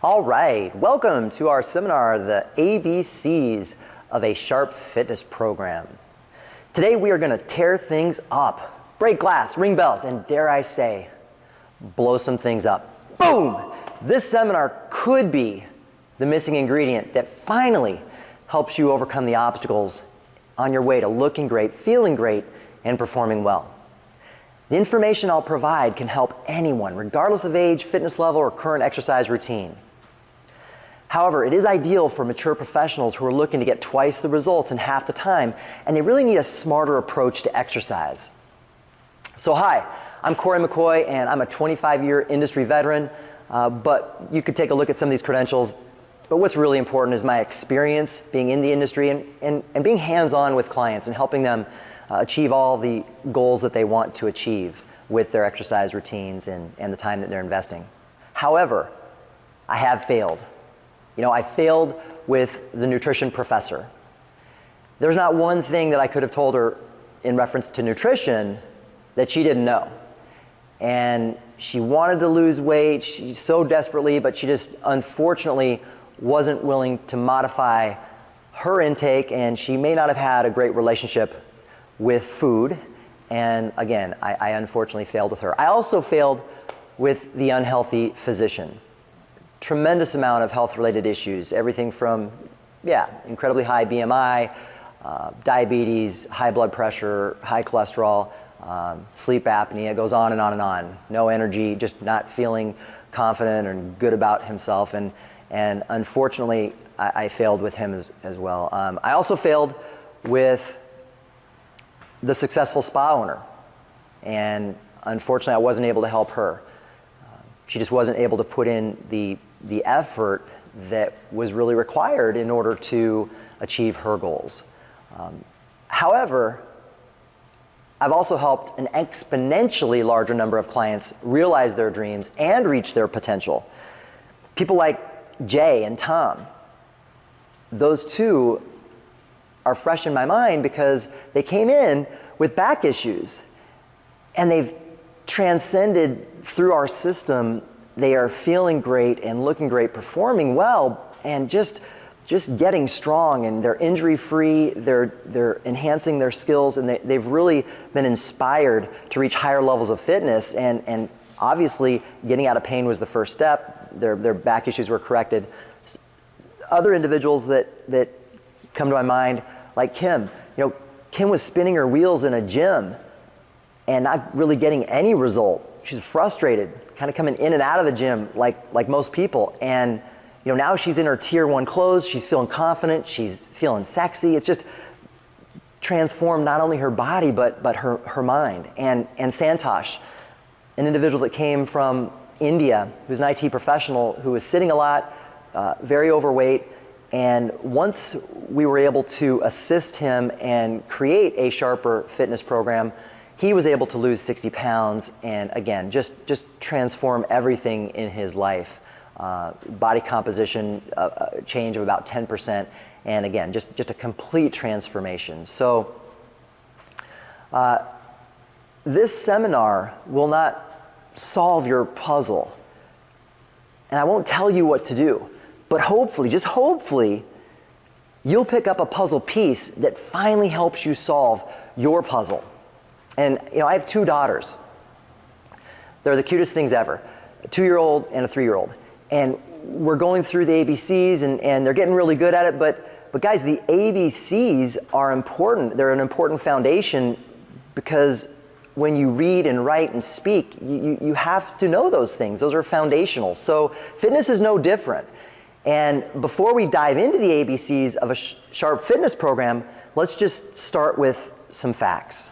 All right, welcome to our seminar, The ABCs of a Sharp Fitness Program. Today we are going to tear things up, break glass, ring bells, and dare I say, blow some things up. Boom! This seminar could be the missing ingredient that finally helps you overcome the obstacles on your way to looking great, feeling great, and performing well. The information I'll provide can help anyone, regardless of age, fitness level, or current exercise routine. However, it is ideal for mature professionals who are looking to get twice the results in half the time, and they really need a smarter approach to exercise. So hi, I'm Corey McCoy, and I'm a 25-year industry veteran, but you could take a look at some of these credentials. But what's really important is my experience being in the industry and being hands-on with clients and helping them achieve all the goals that they want to achieve with their exercise routines and the time that they're investing. However, I have failed. I failed with the nutrition professor. There's not one thing that I could have told her in reference to nutrition that she didn't know. And she wanted to lose weight so desperately, but she just unfortunately wasn't willing to modify her intake, and she may not have had a great relationship with food. And again, I unfortunately failed with her. I also failed with the unhealthy physician. Tremendous amount of health-related issues, everything from, incredibly high BMI, diabetes, high blood pressure, high cholesterol, sleep apnea, goes on and on and on. No energy, just not feeling confident and good about himself. And unfortunately, I failed with him as well. I also failed with the successful spa owner. And unfortunately, I wasn't able to help her. She just wasn't able to put in the effort that was really required in order to achieve her goals. However, I've also helped an exponentially larger number of clients realize their dreams and reach their potential. People like Jay and Tom, those two are fresh in my mind because they came in with back issues and they've transcended through our system. They are feeling great and looking great, performing well, and just getting strong, and they're injury-free, they're enhancing their skills, and they've really been inspired to reach higher levels of fitness, and obviously getting out of pain was the first step. Their back issues were corrected. Other individuals that come to my mind, like Kim. Kim was spinning her wheels in a gym and not really getting any result. She's frustrated, kind of coming in and out of the gym like most people. And now she's in her tier 1 clothes, she's feeling confident, she's feeling sexy. It's just transformed not only her body, but her mind. And Santosh, an individual that came from India, who's an IT professional, who was sitting a lot, very overweight. And once we were able to assist him and create a Sharper fitness program, he was able to lose 60 pounds and again, just transform everything in his life. Body composition change of about 10%, and again, just a complete transformation. So this seminar will not solve your puzzle, and I won't tell you what to do, but hopefully, just hopefully, you'll pick up a puzzle piece that finally helps you solve your puzzle. And I have 2 daughters. They're the cutest things ever, a 2-year-old and a 3-year-old. And we're going through the ABCs and they're getting really good at it, but guys, the ABCs are important. They're an important foundation because when you read and write and speak, you have to know those things. Those are foundational. So fitness is no different. And before we dive into the ABCs of a Sharp fitness program, let's just start with some facts.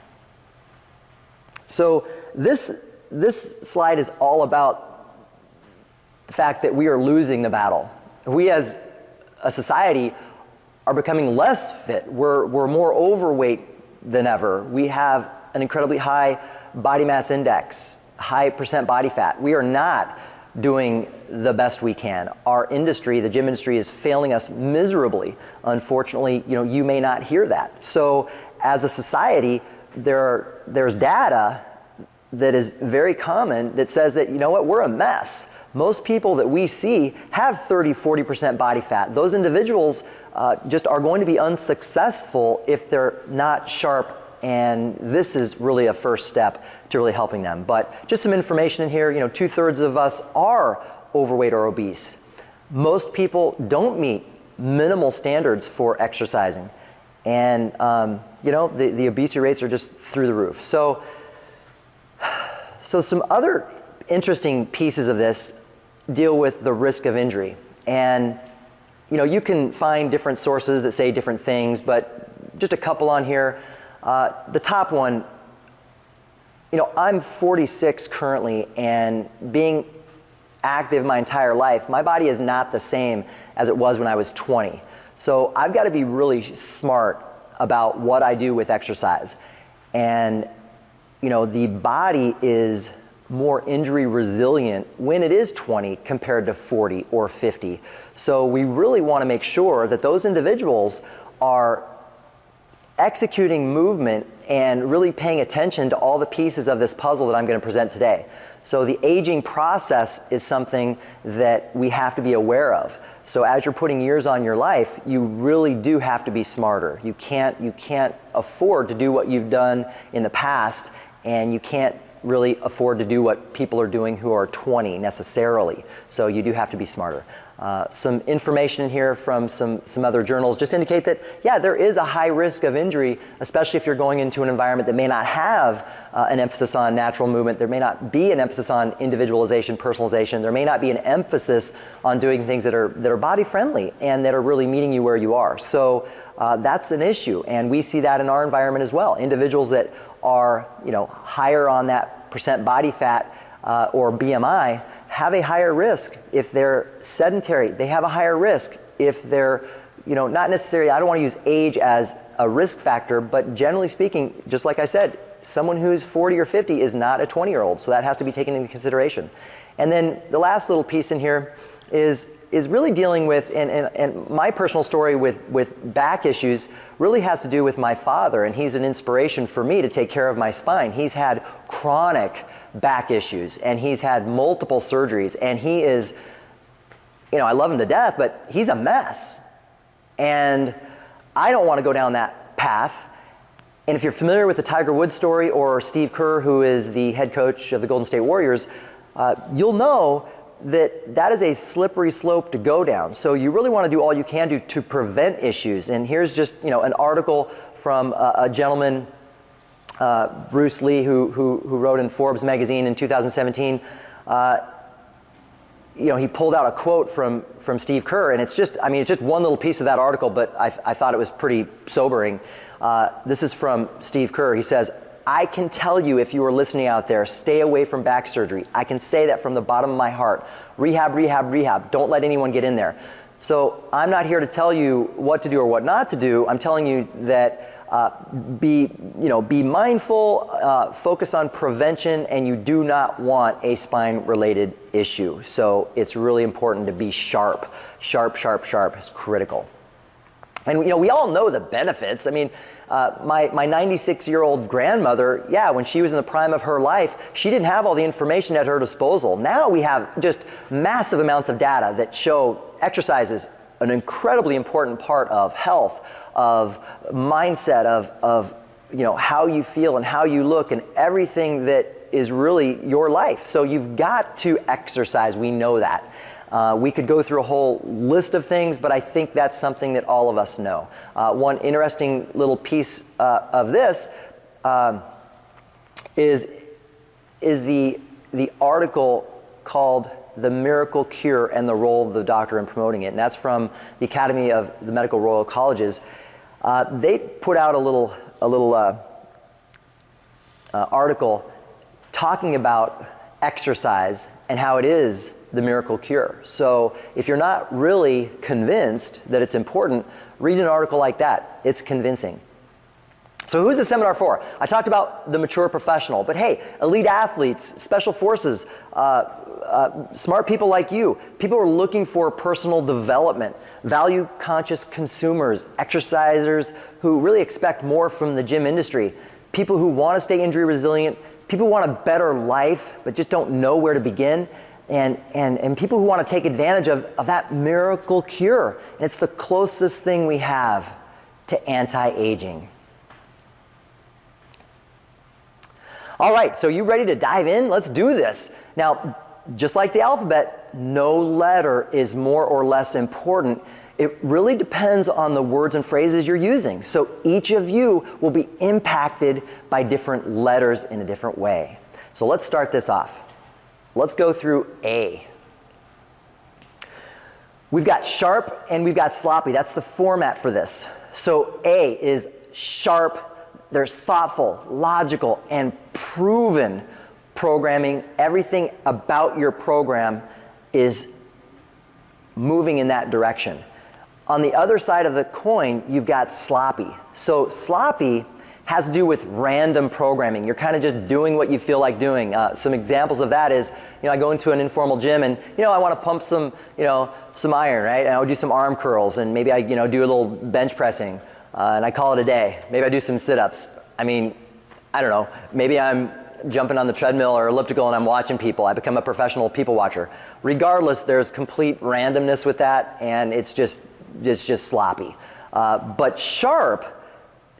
So this slide is all about the fact that we are losing the battle. We as a society are becoming less fit. We're more overweight than ever. We have an incredibly high body mass index, high percent body fat. We are not doing the best we can. Our industry, the gym industry, is failing us miserably. Unfortunately, you may not hear that. So as a society, there's data that is very common that says that, we're a mess. Most people that we see have 30-40% body fat. Those individuals just are going to be unsuccessful if they're not sharp, and this is really a first step to really helping them. But just some information in here, 2/3 of us are overweight or obese. Most people don't meet minimal standards for exercising, and the obesity rates are just through the roof. So some other interesting pieces of this deal with the risk of injury, and you can find different sources that say different things, but just a couple on here. The top one, I'm 46 currently, and being active my entire life, my body is not the same as it was when I was 20. So I've got to be really smart about what I do with exercise. And the body is more injury resilient when it is 20 compared to 40 or 50. So we really want to make sure that those individuals are executing movement and really paying attention to all the pieces of this puzzle that I'm going to present today. So the aging process is something that we have to be aware of. So as you're putting years on your life, you really do have to be smarter. You can't afford to do what you've done in the past, and you can't really afford to do what people are doing who are 20 necessarily. So you do have to be smarter. Some information in here from some other journals just indicate that, yeah, there is a high risk of injury, especially if you're going into an environment that may not have an emphasis on natural movement. There may not be an emphasis on individualization, personalization. There may not be an emphasis on doing things that are body friendly and that are really meeting you where you are. So that's an issue, and we see that in our environment as well. Individuals that are higher on that percent body fat or BMI have a higher risk if they're sedentary. They have a higher risk if they're, not necessarily, I don't want to use age as a risk factor, but generally speaking, just like I said, someone who's 40 or 50 is not a 20-year-old, so that has to be taken into consideration. And then the last little piece in here is really dealing with, and my personal story with back issues really has to do with my father, and he's an inspiration for me to take care of my spine. He's had chronic back issues, and he's had multiple surgeries, and he is, I love him to death, but he's a mess. And I don't want to go down that path. And if you're familiar with the Tiger Woods story or Steve Kerr, who is the head coach of the Golden State Warriors, you'll know that is a slippery slope to go down. So you really want to do all you can do to prevent issues. And here's just an article from a gentleman, Bruce Lee, who wrote in Forbes magazine in 2017. He pulled out a quote from Steve Kerr, and it's just one little piece of that article, but I thought it was pretty sobering. This is from Steve Kerr. He says, "I can tell you, if you are listening out there, stay away from back surgery. I can say that from the bottom of my heart. Rehab, rehab, rehab. Don't let anyone get in there." So I'm not here to tell you what to do or what not to do. I'm telling you that be mindful, focus on prevention, and you do not want a spine-related issue. So it's really important to be sharp. Sharp, sharp, sharp is critical. And we all know the benefits. My 96-year-old grandmother, when she was in the prime of her life, she didn't have all the information at her disposal. Now we have just massive amounts of data that show exercise is an incredibly important part of health, of mindset, of how you feel and how you look, and everything that is really your life. So you've got to exercise. We know that. We could go through a whole list of things, but I think that's something that all of us know. One interesting little piece of this is the article called "The Miracle Cure and the Role of the Doctor in Promoting It," and that's from the Academy of the Medical Royal Colleges. They put out a little article talking about exercise and how it is the miracle cure. So if you're not really convinced that it's important, read an article like that. It's convincing. So who's the seminar for? I talked about the mature professional, but hey, elite athletes, special forces, smart people like you, people who are looking for personal development, value-conscious consumers, exercisers who really expect more from the gym industry, people who want to stay injury resilient, people who want a better life but just don't know where to begin. and people who want to take advantage of that miracle cure. And it's the closest thing we have to anti-aging. All right, so you ready to dive in? Let's do this. Now, just like the alphabet, no letter is more or less important. It really depends on the words and phrases you're using. So each of you will be impacted by different letters in a different way. So let's start this off. Let's go through A. We've got sharp and we've got sloppy. That's the format for this. So A is sharp. There's thoughtful, logical, and proven programming. Everything about your program is moving in that direction. On the other side of the coin, you've got sloppy. So sloppy has to do with random programming. You're kind of just doing what you feel like doing. Some examples of that is, I go into an informal gym and, I want to pump some iron, right? And I'll do some arm curls and maybe I, do a little bench pressing. And I call it a day. Maybe I do some sit-ups. I don't know. Maybe I'm jumping on the treadmill or elliptical and I'm watching people. I become a professional people watcher. Regardless, there's complete randomness with that, and it's just sloppy. But sharp,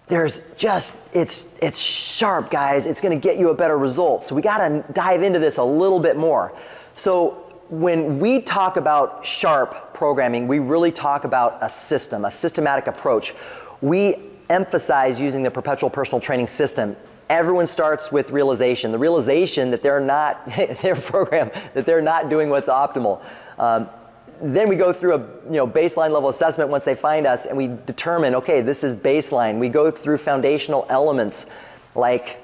it's sharp, guys. It's going to get you a better result. So we got to dive into this a little bit more. So when we talk about sharp programming, we really talk about a system, a systematic approach. We emphasize using the Perpetual Personal Training System. Everyone starts with realization, the realization that they're not, their program, that they're not doing what's optimal. Then we go through a baseline level assessment once they find us, and we determine, okay, this is baseline. We go through foundational elements like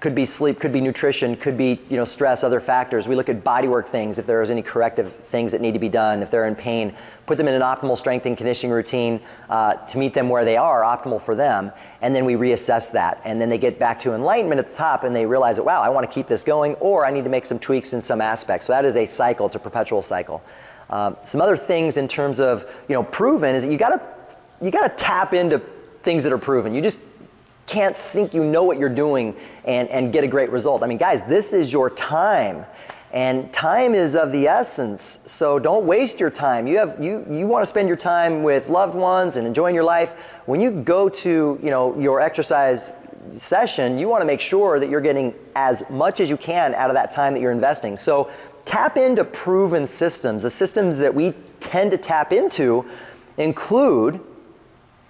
could be sleep, could be nutrition, could be stress, other factors. We look at bodywork things, if there's any corrective things that need to be done, if they're in pain, put them in an optimal strength and conditioning routine to meet them where they are, optimal for them, and then we reassess that. And then they get back to enlightenment at the top and they realize that, wow, I want to keep this going, or I need to make some tweaks in some aspects. So that is a cycle, it's a perpetual cycle. Some other things in terms of proven is that you gotta tap into things that are proven. You just can't think you know what you're doing and get a great result. Guys, this is your time, and time is of the essence. So don't waste your time. You want to spend your time with loved ones and enjoying your life. When you go to your exercise session, you want to make sure that you're getting as much as you can out of that time that you're investing. So tap into proven systems. The systems that we tend to tap into include,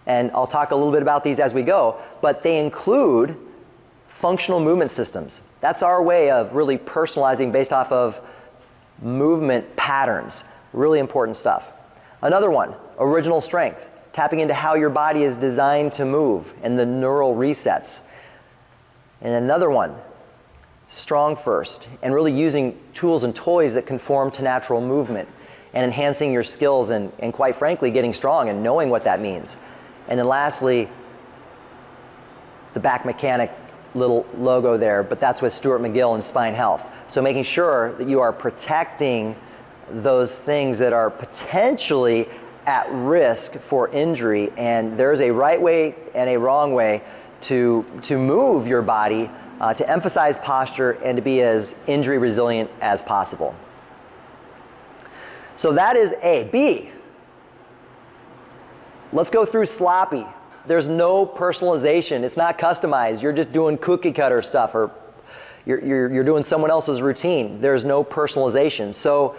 and I'll talk a little bit about these as we go, but they include functional movement systems. That's our way of really personalizing based off of movement patterns. Really important stuff. Another one, original strength, tapping into how your body is designed to move and the neural resets. And another one, strong first, and really using tools and toys that conform to natural movement and enhancing your skills and quite frankly, getting strong and knowing what that means. And then lastly, the back mechanic little logo there, but that's with Stuart McGill and Spine Health. So making sure that you are protecting those things that are potentially at risk for injury, and there's a right way and a wrong way to move your body, to emphasize posture and to be as injury resilient as possible. So that is A. B. Let's go through sloppy. There's no personalization. It's not customized. You're just doing cookie cutter stuff, or you're doing someone else's routine. There's no personalization. So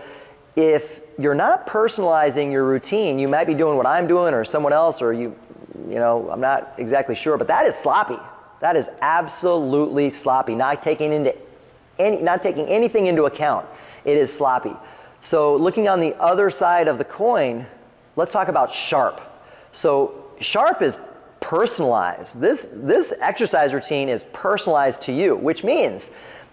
if you're not personalizing your routine, you might be doing what I'm doing or someone else, or I'm not exactly sure, but that is sloppy. That is absolutely sloppy. Not taking anything into account. It is sloppy. So looking on the other side of the coin, let's talk about sharp. So sharp is personalized. This exercise routine is personalized to you, which means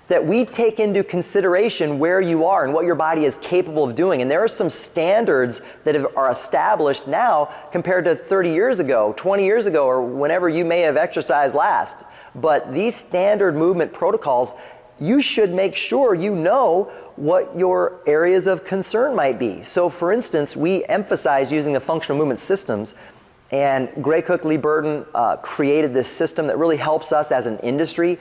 that we take into consideration where you are and what your body is capable of doing. And there are some standards that are established now compared to 30 years ago, 20 years ago, or whenever you may have exercised last. But these standard movement protocols, you should make sure you know what your areas of concern might be. So for instance, we emphasize using the functional movement systems, And Gray Cook Lee Burton created this system that really helps us as an industry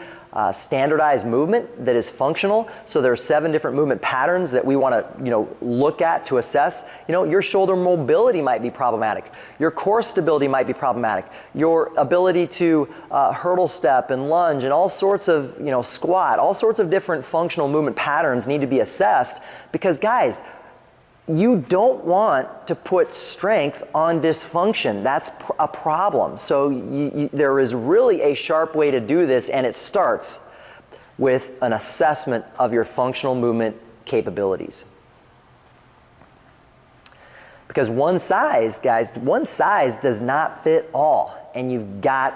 standardize movement that is functional. So there are 7 different movement patterns that we want to look at to assess. Your shoulder mobility might be problematic. Your core stability might be problematic. Your ability to hurdle step and lunge and all sorts of squat, all sorts of different functional movement patterns need to be assessed, because guys, you don't want to put strength on dysfunction. That's a problem. So there is really a sharp way to do this, and it starts with an assessment of your functional movement capabilities. Because one size does not fit all, and you've got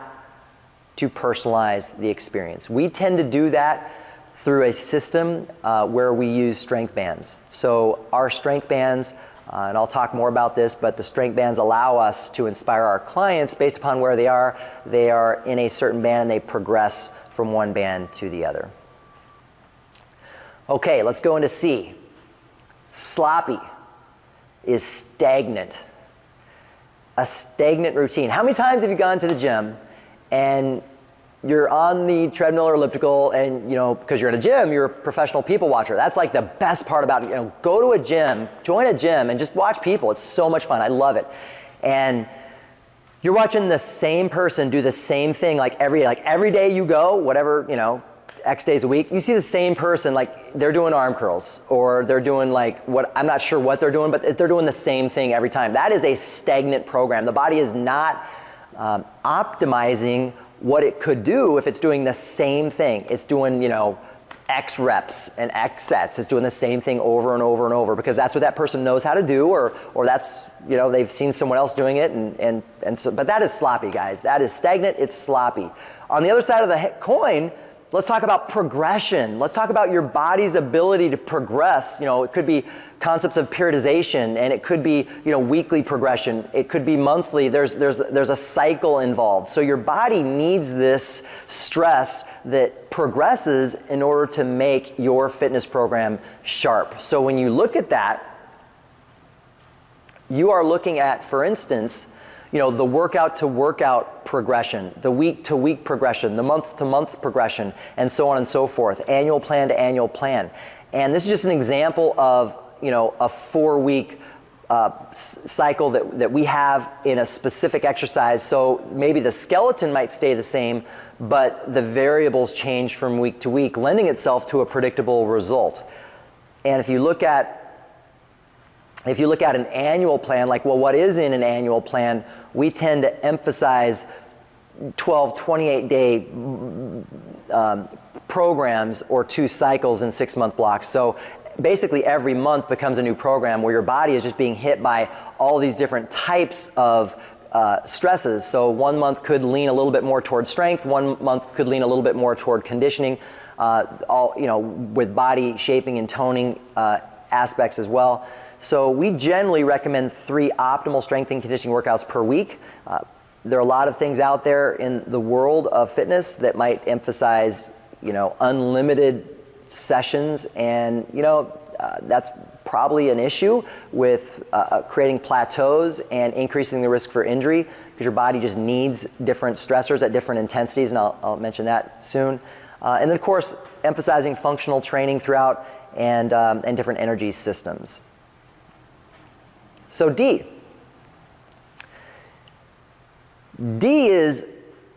to personalize the experience. We tend to do that through a system where we use strength bands. So our strength bands, and I'll talk more about this, but the strength bands allow us to inspire our clients based upon where they are. They are in a certain band and they progress from one band to the other. Okay, let's go into C. Sloppy is stagnant. A stagnant routine. How many times have you gone to the gym and you're on the treadmill or elliptical, and because you're in a gym, you're a professional people watcher. That's like the best part about it. Go to a gym, join a gym, and just watch people. It's so much fun. I love it. And you're watching the same person do the same thing every day you go, whatever, X days a week, you see the same person, they're doing arm curls, or they're doing I'm not sure what they're doing, but they're doing the same thing every time. That is a stagnant program. The body is not optimizing what it could do if it's doing the same thing. It's doing, X reps and X sets. It's doing the same thing over and over and over, because that's what that person knows how to do, or that's, they've seen someone else doing it, and so, but that is sloppy, guys. That is stagnant, it's sloppy. On the other side of the coin, let's talk about progression. Let's talk about your body's ability to progress. It could be concepts of periodization, and it could be, weekly progression. It could be monthly. There's a cycle involved. So your body needs this stress that progresses in order to make your fitness program sharp. So when you look at that, you are looking at, for instance, the workout to workout progression, the week to week progression, the month to month progression, and so on and so forth, annual plan to annual plan. And this is just an example of, a 4-week cycle that we have in a specific exercise. So maybe the skeleton might stay the same, but the variables change from week to week, lending itself to a predictable result. And if you look at an annual plan, what is in an annual plan, we tend to emphasize 12, 28-day programs or 2 cycles in 6-month blocks. So basically every month becomes a new program where your body is just being hit by all these different types of stresses. So 1 month could lean a little bit more toward strength, 1 month could lean a little bit more toward conditioning, with body shaping and toning aspects as well. So we generally recommend 3 optimal strength and conditioning workouts per week. There are a lot of things out there in the world of fitness that might emphasize, unlimited sessions, and that's probably an issue with creating plateaus and increasing the risk for injury, because your body just needs different stressors at different intensities, and I'll mention that soon. And then of course, emphasizing functional training throughout, and different energy systems. So D is,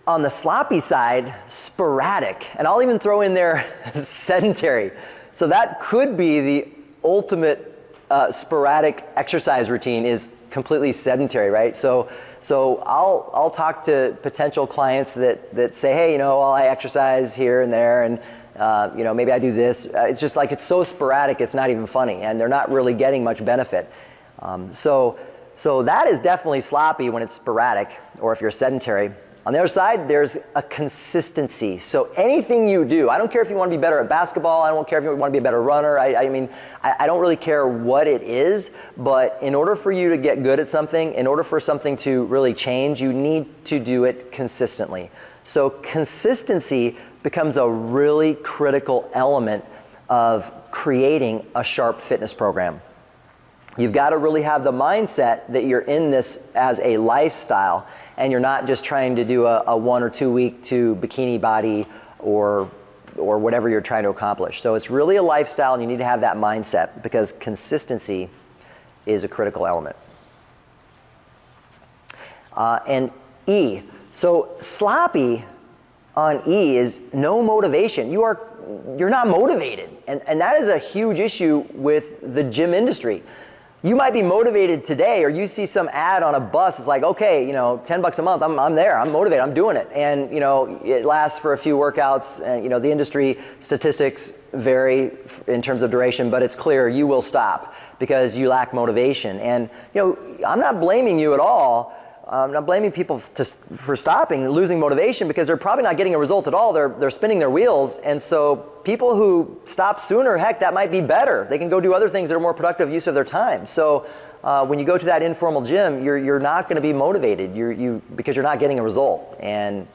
on the sloppy side, sporadic, and I'll even throw in there sedentary. So that could be the ultimate sporadic exercise routine, is completely sedentary, right? So I'll talk to potential clients that say, hey, I exercise here and there, and maybe I do this. It's just it's so sporadic, it's not even funny, and they're not really getting much benefit. So that is definitely sloppy when it's sporadic, or if you're sedentary. On the other side, there's a consistency. So anything you do, I don't care if you want to be better at basketball, I don't care if you want to be a better runner, I don't really care what it is, but in order for you to get good at something, in order for something to really change, you need to do it consistently. So consistency becomes a really critical element of creating a sharp fitness program. You've got to really have the mindset that you're in this as a lifestyle, and you're not just trying to do a 1 or 2 week to bikini body or whatever you're trying to accomplish. So it's really a lifestyle, and you need to have that mindset because consistency is a critical element. And E. So sloppy on E is no motivation. You're not motivated, and that is a huge issue with the gym industry. You might be motivated today, or you see some ad on a bus. It's like, okay, $10 a month. I'm there. I'm motivated. I'm doing it. And it lasts for a few workouts. And the industry statistics vary in terms of duration, but it's clear you will stop because you lack motivation. And I'm not blaming you at all. I'm not blaming people for stopping and losing motivation because they're probably not getting a result at all. They're spinning their wheels. And so people who stop sooner, heck, that might be better. They can go do other things that are more productive use of their time. So when you go to that informal gym, you're not going to be motivated because you're not getting a result. And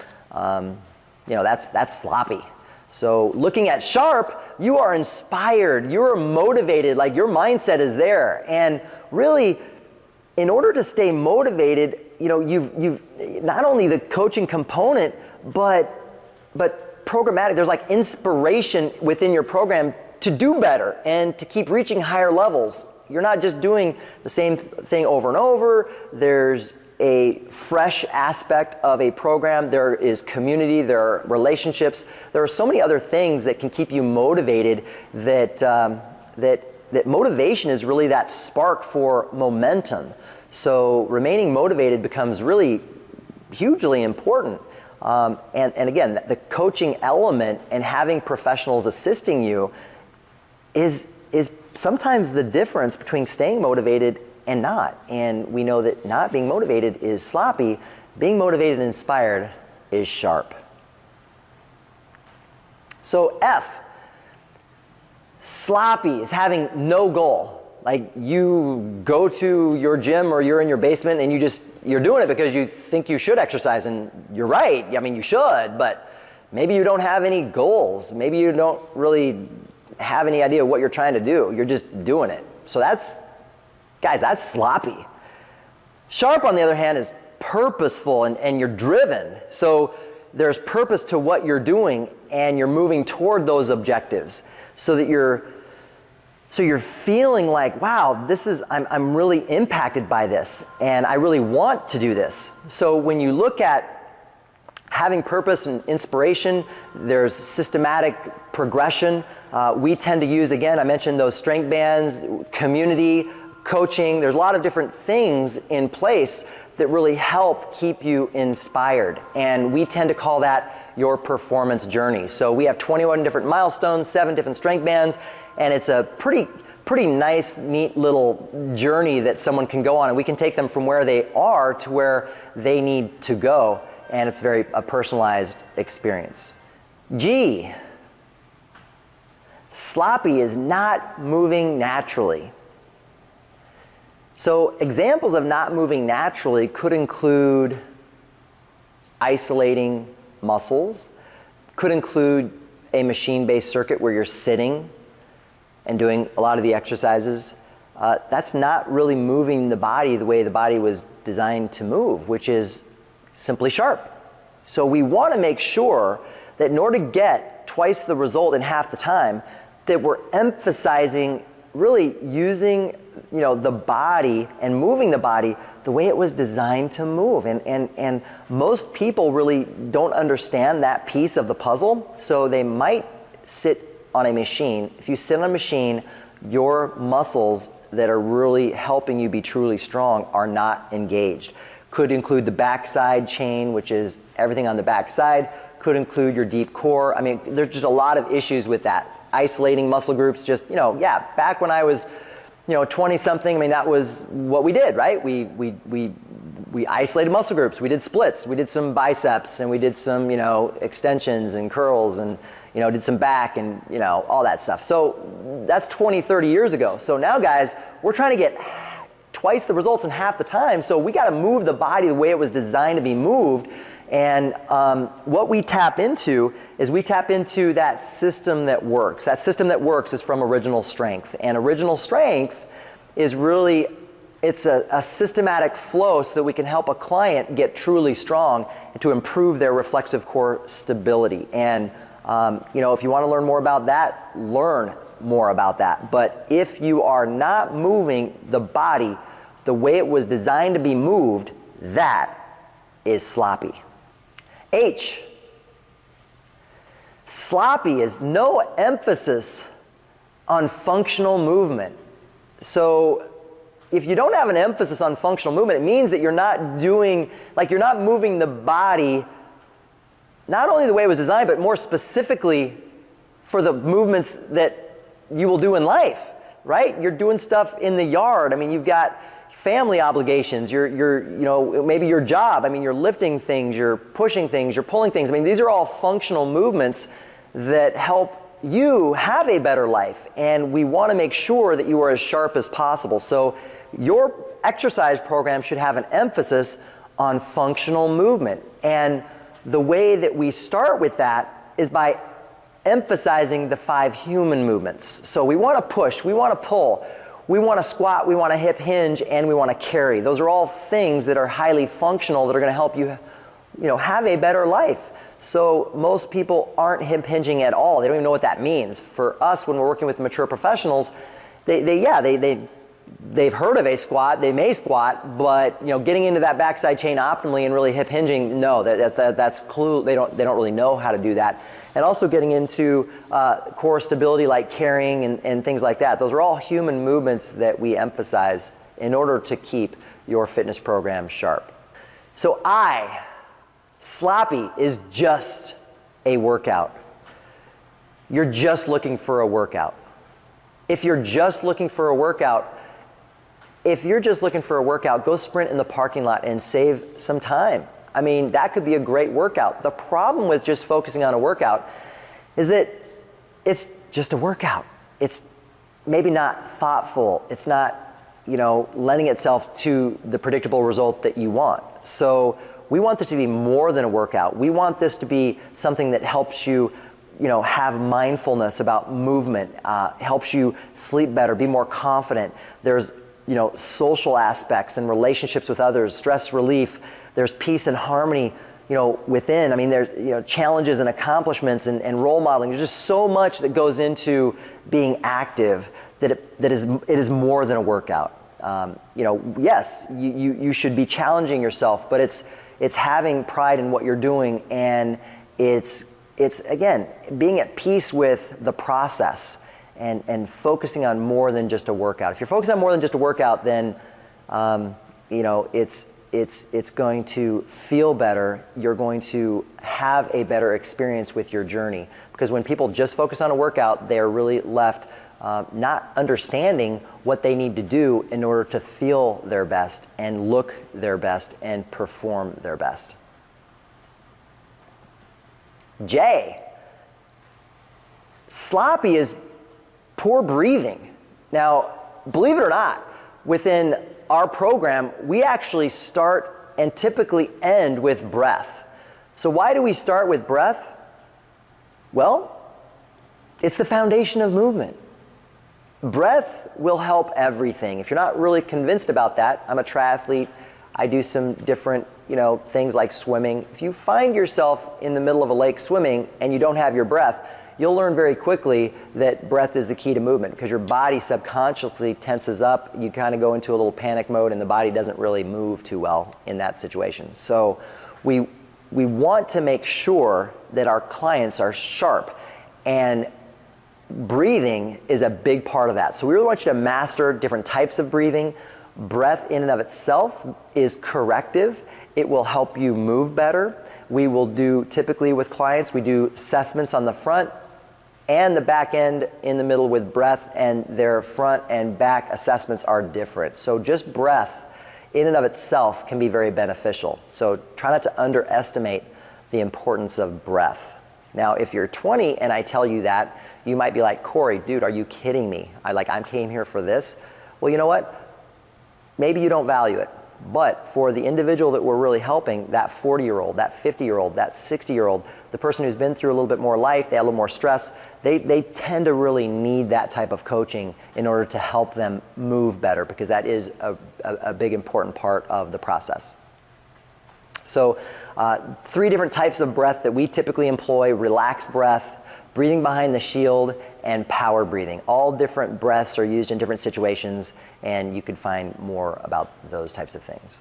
that's sloppy. So looking at Sharp, you are inspired. You're motivated. Like your mindset is there. And really, in order to stay motivated, you've not only the coaching component, but programmatic. There's like inspiration within your program to do better and to keep reaching higher levels. You're not just doing the same thing over and over. There's a fresh aspect of a program. There is community. There are relationships. There are so many other things that can keep you motivated. That motivation is really that spark for momentum. So remaining motivated becomes really hugely important. And again, the coaching element and having professionals assisting you is sometimes the difference between staying motivated and not. And we know that not being motivated is sloppy. Being motivated and inspired is sharp. So F, sloppy is having no goal. Like you go to your gym or you're in your basement and you're doing it because you think you should exercise, and you're right. I mean, you should, but maybe you don't have any goals. Maybe you don't really have any idea what you're trying to do. You're just doing it. So that's sloppy. Sharp, on the other hand, is purposeful and you're driven. So there's purpose to what you're doing and you're moving toward those objectives so that you're feeling like, wow, I'm really impacted by this and I really want to do this. So when you look at having purpose and inspiration, there's systematic progression. We tend to use, again, I mentioned those strength bands, community, coaching. There's a lot of different things in place that really help keep you inspired. And we tend to call that your performance journey. So we have 21 different milestones, 7 different strength bands, and it's a pretty nice, neat little journey that someone can go on, and we can take them from where they are to where they need to go, and it's a personalized experience. G, sloppy is not moving naturally. So examples of not moving naturally could include isolating muscles, could include a machine-based circuit where you're sitting and doing a lot of the exercises. That's not really moving the body the way the body was designed to move, which is simply sharp. So we want to make sure that in order to get twice the result in half the time, that we're emphasizing really using the body and moving the body the way it was designed to move. And most people really don't understand that piece of the puzzle, so they might sit on a machine. If you sit on a machine, your muscles that are really helping you be truly strong are not engaged. Could include the backside chain, which is everything on the backside. Could include your deep core. I mean, there's just a lot of issues with that. Isolating muscle groups, back when I was 20 something, I mean, that was what we did, right? We isolated muscle groups. We did splits. We did some biceps, and we did some, extensions and curls, and, did some back and, all that stuff. So that's 20, 30 years ago. So now, guys, we're trying to get twice the results in half the time. So we got to move the body the way it was designed to be moved. And what we tap into is that system that works. That system that works is from original strength. And original strength is really, it's a systematic flow so that we can help a client get truly strong and to improve their reflexive core stability. And if you want to learn more about that, learn more about that. But if you are not moving the body the way it was designed to be moved, that is sloppy. H. Sloppy is no emphasis on functional movement. So if you don't have an emphasis on functional movement, it means that you're not moving the body not only the way it was designed, but more specifically for the movements that you will do in life, right? You're doing stuff in the yard. I mean, you've got family obligations, maybe your job. I mean, you're lifting things, you're pushing things, you're pulling things. I mean, these are all functional movements that help you have a better life. And we want to make sure that you are as sharp as possible. So your exercise program should have an emphasis on functional movement. And the way that we start with that is by emphasizing the 5 human movements. So we want to push, we want to pull, we want to squat, we want to hip hinge, and we want to carry. Those are all things that are highly functional that are going to help you, have a better life. So most people aren't hip hinging at all. They don't even know what that means. For us, when we're working with mature professionals, they've heard of a squat, they may squat, but getting into that backside chain optimally and really hip hinging, no, that's clue. They don't really know how to do that. And also getting into core stability like carrying and things like that. Those are all human movements that we emphasize in order to keep your fitness program sharp. So sloppy is just a workout. You're just looking for a workout. If you're just looking for a workout, go sprint in the parking lot and save some time. I mean, that could be a great workout. The problem with just focusing on a workout is that it's just a workout. It's maybe not thoughtful. It's not, lending itself to the predictable result that you want. So we want this to be more than a workout. We want this to be something that helps you, have mindfulness about movement, helps you sleep better, be more confident. There's social aspects and relationships with others, stress relief, there's peace and harmony, within. I mean, there's, challenges and accomplishments and role modeling. There's just so much that goes into being active that it is more than a workout. Yes, you should be challenging yourself, but it's having pride in what you're doing, and it's again, being at peace with the process. And focusing on more than just a workout. If you're focusing on more than just a workout, then it's going to feel better. You're going to have a better experience with your journey. Because when people just focus on a workout, they're really left not understanding what they need to do in order to feel their best and look their best and perform their best. J. Sloppy is poor breathing. Now, believe it or not, within our program, we actually start and typically end with breath. So why do we start with breath? Well, it's the foundation of movement. Breath will help everything. If you're not really convinced about that, I'm a triathlete. I do some different, things like swimming. If you find yourself in the middle of a lake swimming and you don't have your breath, you'll learn very quickly that breath is the key to movement, because your body subconsciously tenses up. You kind of go into a little panic mode, and the body doesn't really move too well in that situation. So we want to make sure that our clients are sharp, and breathing is a big part of that. So we really want you to master different types of breathing. Breath in and of itself is corrective. It will help you move better. We will do, typically with clients, we do assessments on the front and the back end in the middle with breath, and their front and back assessments are different. So just breath in and of itself can be very beneficial. So try not to underestimate the importance of breath. Now, if you're 20 and I tell you that, you might be like, Corey, dude, are you kidding me? I came here for this. Well, you know what? Maybe you don't value it. But for the individual that we're really helping, that 40-year-old, that 50-year-old, that 60-year-old, the person who's been through a little bit more life, they have a little more stress, they tend to really need that type of coaching in order to help them move better, because that is a big important part of the process. So 3 different types of breath that we typically employ: relaxed breath, breathing behind the shield, and power breathing. All different breaths are used in different situations, and you can find more about those types of things.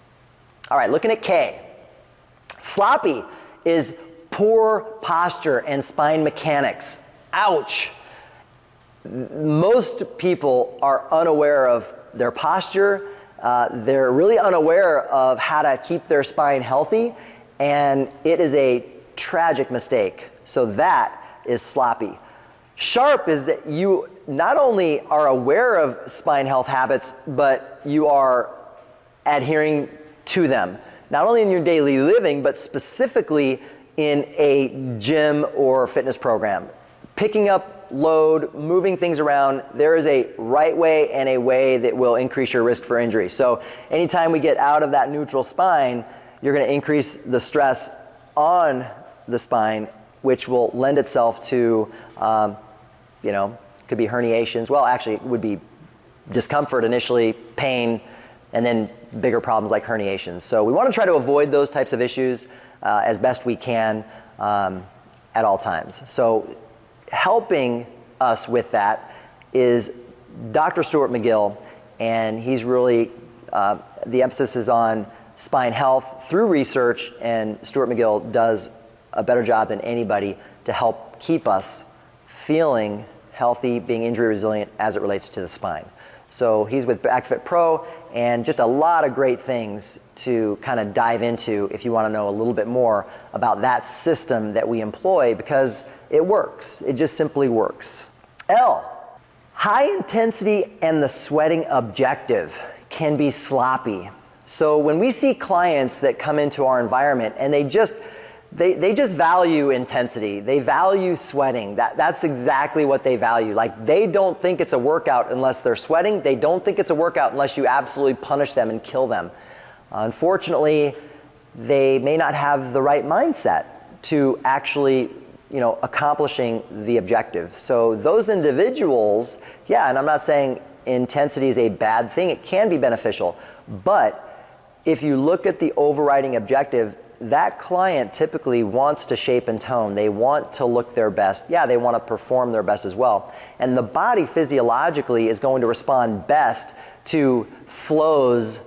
All right, looking at K. Sloppy is poor posture and spine mechanics. Ouch! Most people are unaware of their posture. They're really unaware of how to keep their spine healthy, and it is a tragic mistake. So that is sloppy. Sharp is that you not only are aware of spine health habits, but you are adhering to them, not only in your daily living, but specifically in a gym or fitness program. Picking up load, moving things around, there is a right way and a way that will increase your risk for injury. So anytime we get out of that neutral spine, you're going to increase the stress on the spine, which will lend itself to, could be herniations. Well, actually, it would be discomfort initially, pain, and then bigger problems like herniations. So we want to try to avoid those types of issues as best we can at all times. So helping us with that is Dr. Stuart McGill, and he's really, the emphasis is on spine health through research, and Stuart McGill does a better job than anybody to help keep us feeling healthy, being injury resilient as it relates to the spine. So he's with BackFit Pro, and just a lot of great things to kind of dive into if you want to know a little bit more about that system that we employ, because it works. It just simply works. L, high intensity and the sweating objective can be sloppy. So when we see clients that come into our environment and they just value intensity. They value sweating. That's exactly what they value. Like, they don't think it's a workout unless they're sweating. They don't think it's a workout unless you absolutely punish them and kill them. Unfortunately, they may not have the right mindset to actually, accomplishing the objective. So those individuals, yeah, and I'm not saying intensity is a bad thing. It can be beneficial. But if you look at the overriding objective, that client typically wants to shape and tone. They want to look their best. Yeah, they want to perform their best as well. And the body physiologically is going to respond best to flows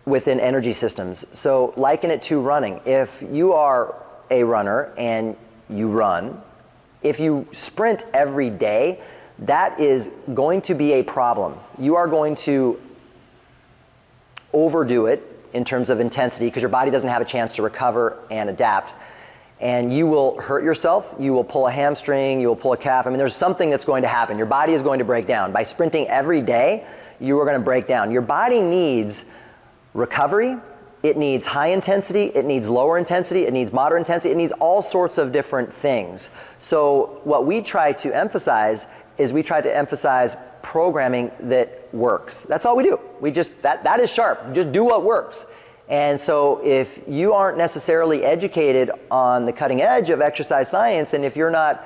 within energy systems. So liken it to running. If you are a runner and you run, if you sprint every day, that is going to be a problem. You are going to overdo it in terms of intensity, because your body doesn't have a chance to recover and adapt. And you will hurt yourself, you will pull a hamstring, you will pull a calf. I mean, there's something that's going to happen. Your body is going to break down. By sprinting every day, you are going to break down. Your body needs recovery, it needs high intensity, it needs lower intensity, it needs moderate intensity, it needs all sorts of different things. So what we try to emphasize is we try to emphasize programming that works. That's all we do. We just, that is sharp. Just do what works. And so if you aren't necessarily educated on the cutting edge of exercise science, and if you're not,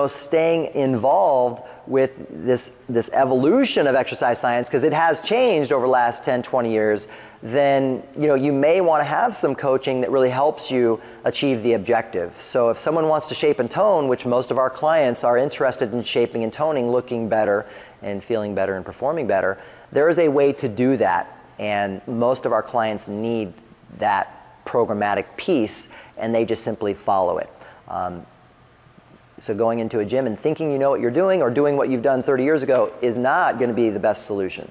staying involved with this evolution of exercise science, because it has changed over the last 10, 20 years, then, you may want to have some coaching that really helps you achieve the objective. So if someone wants to shape and tone, which most of our clients are interested in shaping and toning, looking better and feeling better and performing better, there is a way to do that. And most of our clients need that programmatic piece, and they just simply follow it. So going into a gym and thinking you know what you're doing, or doing what you've done 30 years ago, is not going to be the best solution.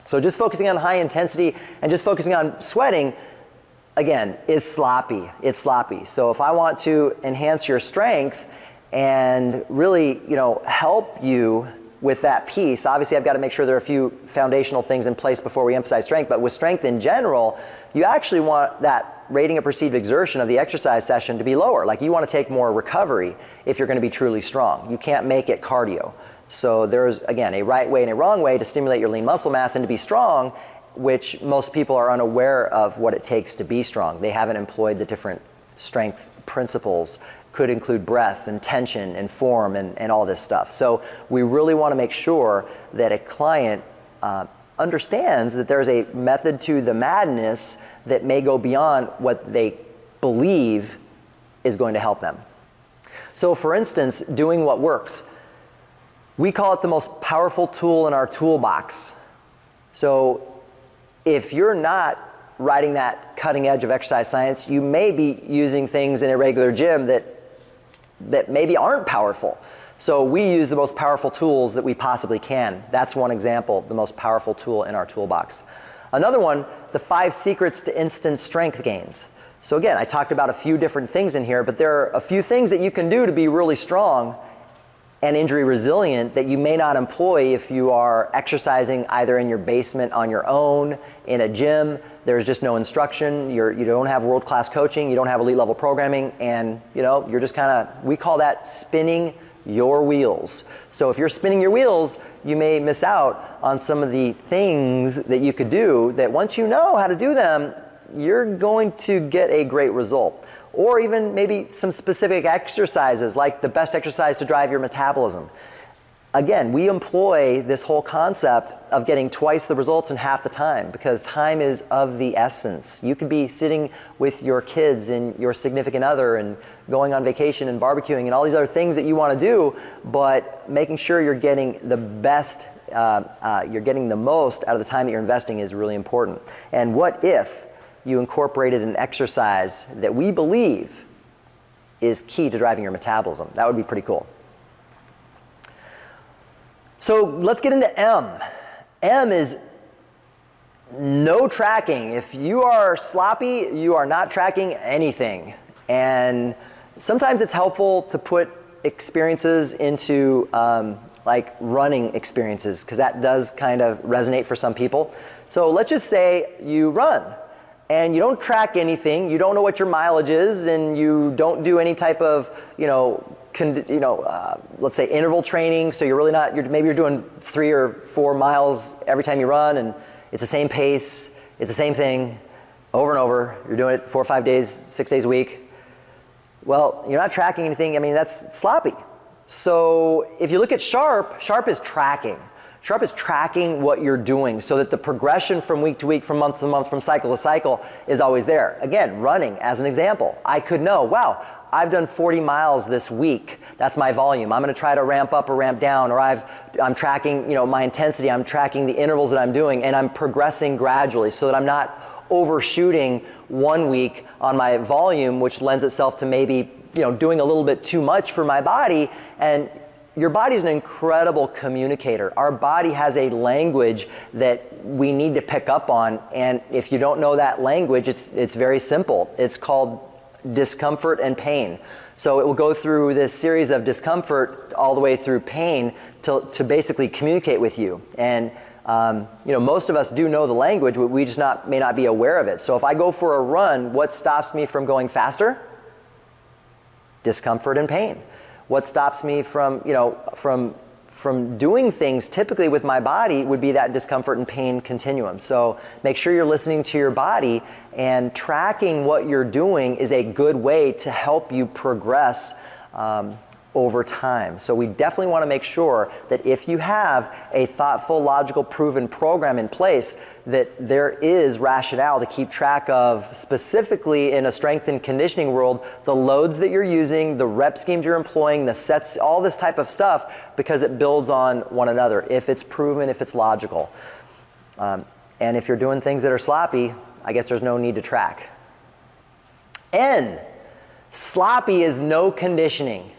So just focusing on high intensity and just focusing on sweating, again, is sloppy. It's sloppy. So if I want to enhance your strength and really, help you with that piece, obviously I've got to make sure there are a few foundational things in place before we emphasize strength. But with strength in general, you actually want that rating of perceived exertion of the exercise session to be lower. Like, you want to take more recovery if you're going to be truly strong. You can't make it cardio. So there's, again, a right way and a wrong way to stimulate your lean muscle mass and to be strong, which most people are unaware of what it takes to be strong. They haven't employed the different strength principles. Could include breath and tension and form and all this stuff. So we really want to make sure that a client understands that there's a method to the madness that may go beyond what they believe is going to help them. So for instance, doing what works. We call it the most powerful tool in our toolbox. So if you're not riding that cutting edge of exercise science, you may be using things in a regular gym that maybe aren't powerful. So we use the most powerful tools that we possibly can. That's one example, the most powerful tool in our toolbox. Another one, the 5 secrets to instant strength gains. So again, I talked about a few different things in here, but there are a few things that you can do to be really strong and injury resilient that you may not employ if you are exercising either in your basement on your own, in a gym. There's just no instruction. You don't have world-class coaching. You don't have elite level programming, and you're just kind of, we call that spinning your wheels. So if you're spinning your wheels, you may miss out on some of the things that you could do that once you know how to do them, you're going to get a great result. Or even maybe some specific exercises, like the best exercise to drive your metabolism. Again, we employ this whole concept of getting twice the results in half the time, because time is of the essence. You could be sitting with your kids and your significant other and going on vacation and barbecuing and all these other things that you want to do, but making sure you're getting the best, you're getting the most out of the time that you're investing is really important. And what if you incorporated an exercise that we believe is key to driving your metabolism? That would be pretty cool. So let's get into M. M is no tracking. If you are sloppy, you are not tracking anything. And sometimes it's helpful to put experiences into like running experiences, because that does kind of resonate for some people. So let's just say you run and you don't track anything, you don't know what your mileage is, and you don't do any type of, let's say interval training. So you're really not, maybe you're doing 3 or 4 miles every time you run, and it's the same pace, it's the same thing over and over. You're doing it 4 or 5 days, 6 days a week. Well, you're not tracking anything. I mean, that's sloppy. So if you look at Sharp, Sharp is tracking. Sharp is tracking what you're doing so that the progression from week to week, from month to month, from cycle to cycle is always there. Again, running as an example. I could know, wow, I've done 40 miles this week. That's my volume. I'm going to try to ramp up or ramp down, or I'm tracking, my intensity. I'm tracking the intervals that I'm doing, and I'm progressing gradually so that I'm not overshooting one week on my volume, which lends itself to maybe, doing a little bit too much for my body. And your body is an incredible communicator. Our body has a language that we need to pick up on, and if you don't know that language, it's very simple. It's called discomfort and pain. So it will go through this series of discomfort all the way through pain to basically communicate with you. And most of us do know the language, but we just may not be aware of it. So if I go for a run, what stops me from going faster? Discomfort and pain. What stops me from doing things typically with my body would be that discomfort and pain continuum. So make sure you're listening to your body, and tracking what you're doing is a good way to help you progress over time. So we definitely want to make sure that if you have a thoughtful, logical, proven program in place, that there is rationale to keep track of, specifically in a strength and conditioning world, the loads that you're using, the rep schemes you're employing, the sets, all this type of stuff, because it builds on one another, if it's proven, if it's logical. And if you're doing things that are sloppy, I guess there's no need to track. N, sloppy is no conditioning.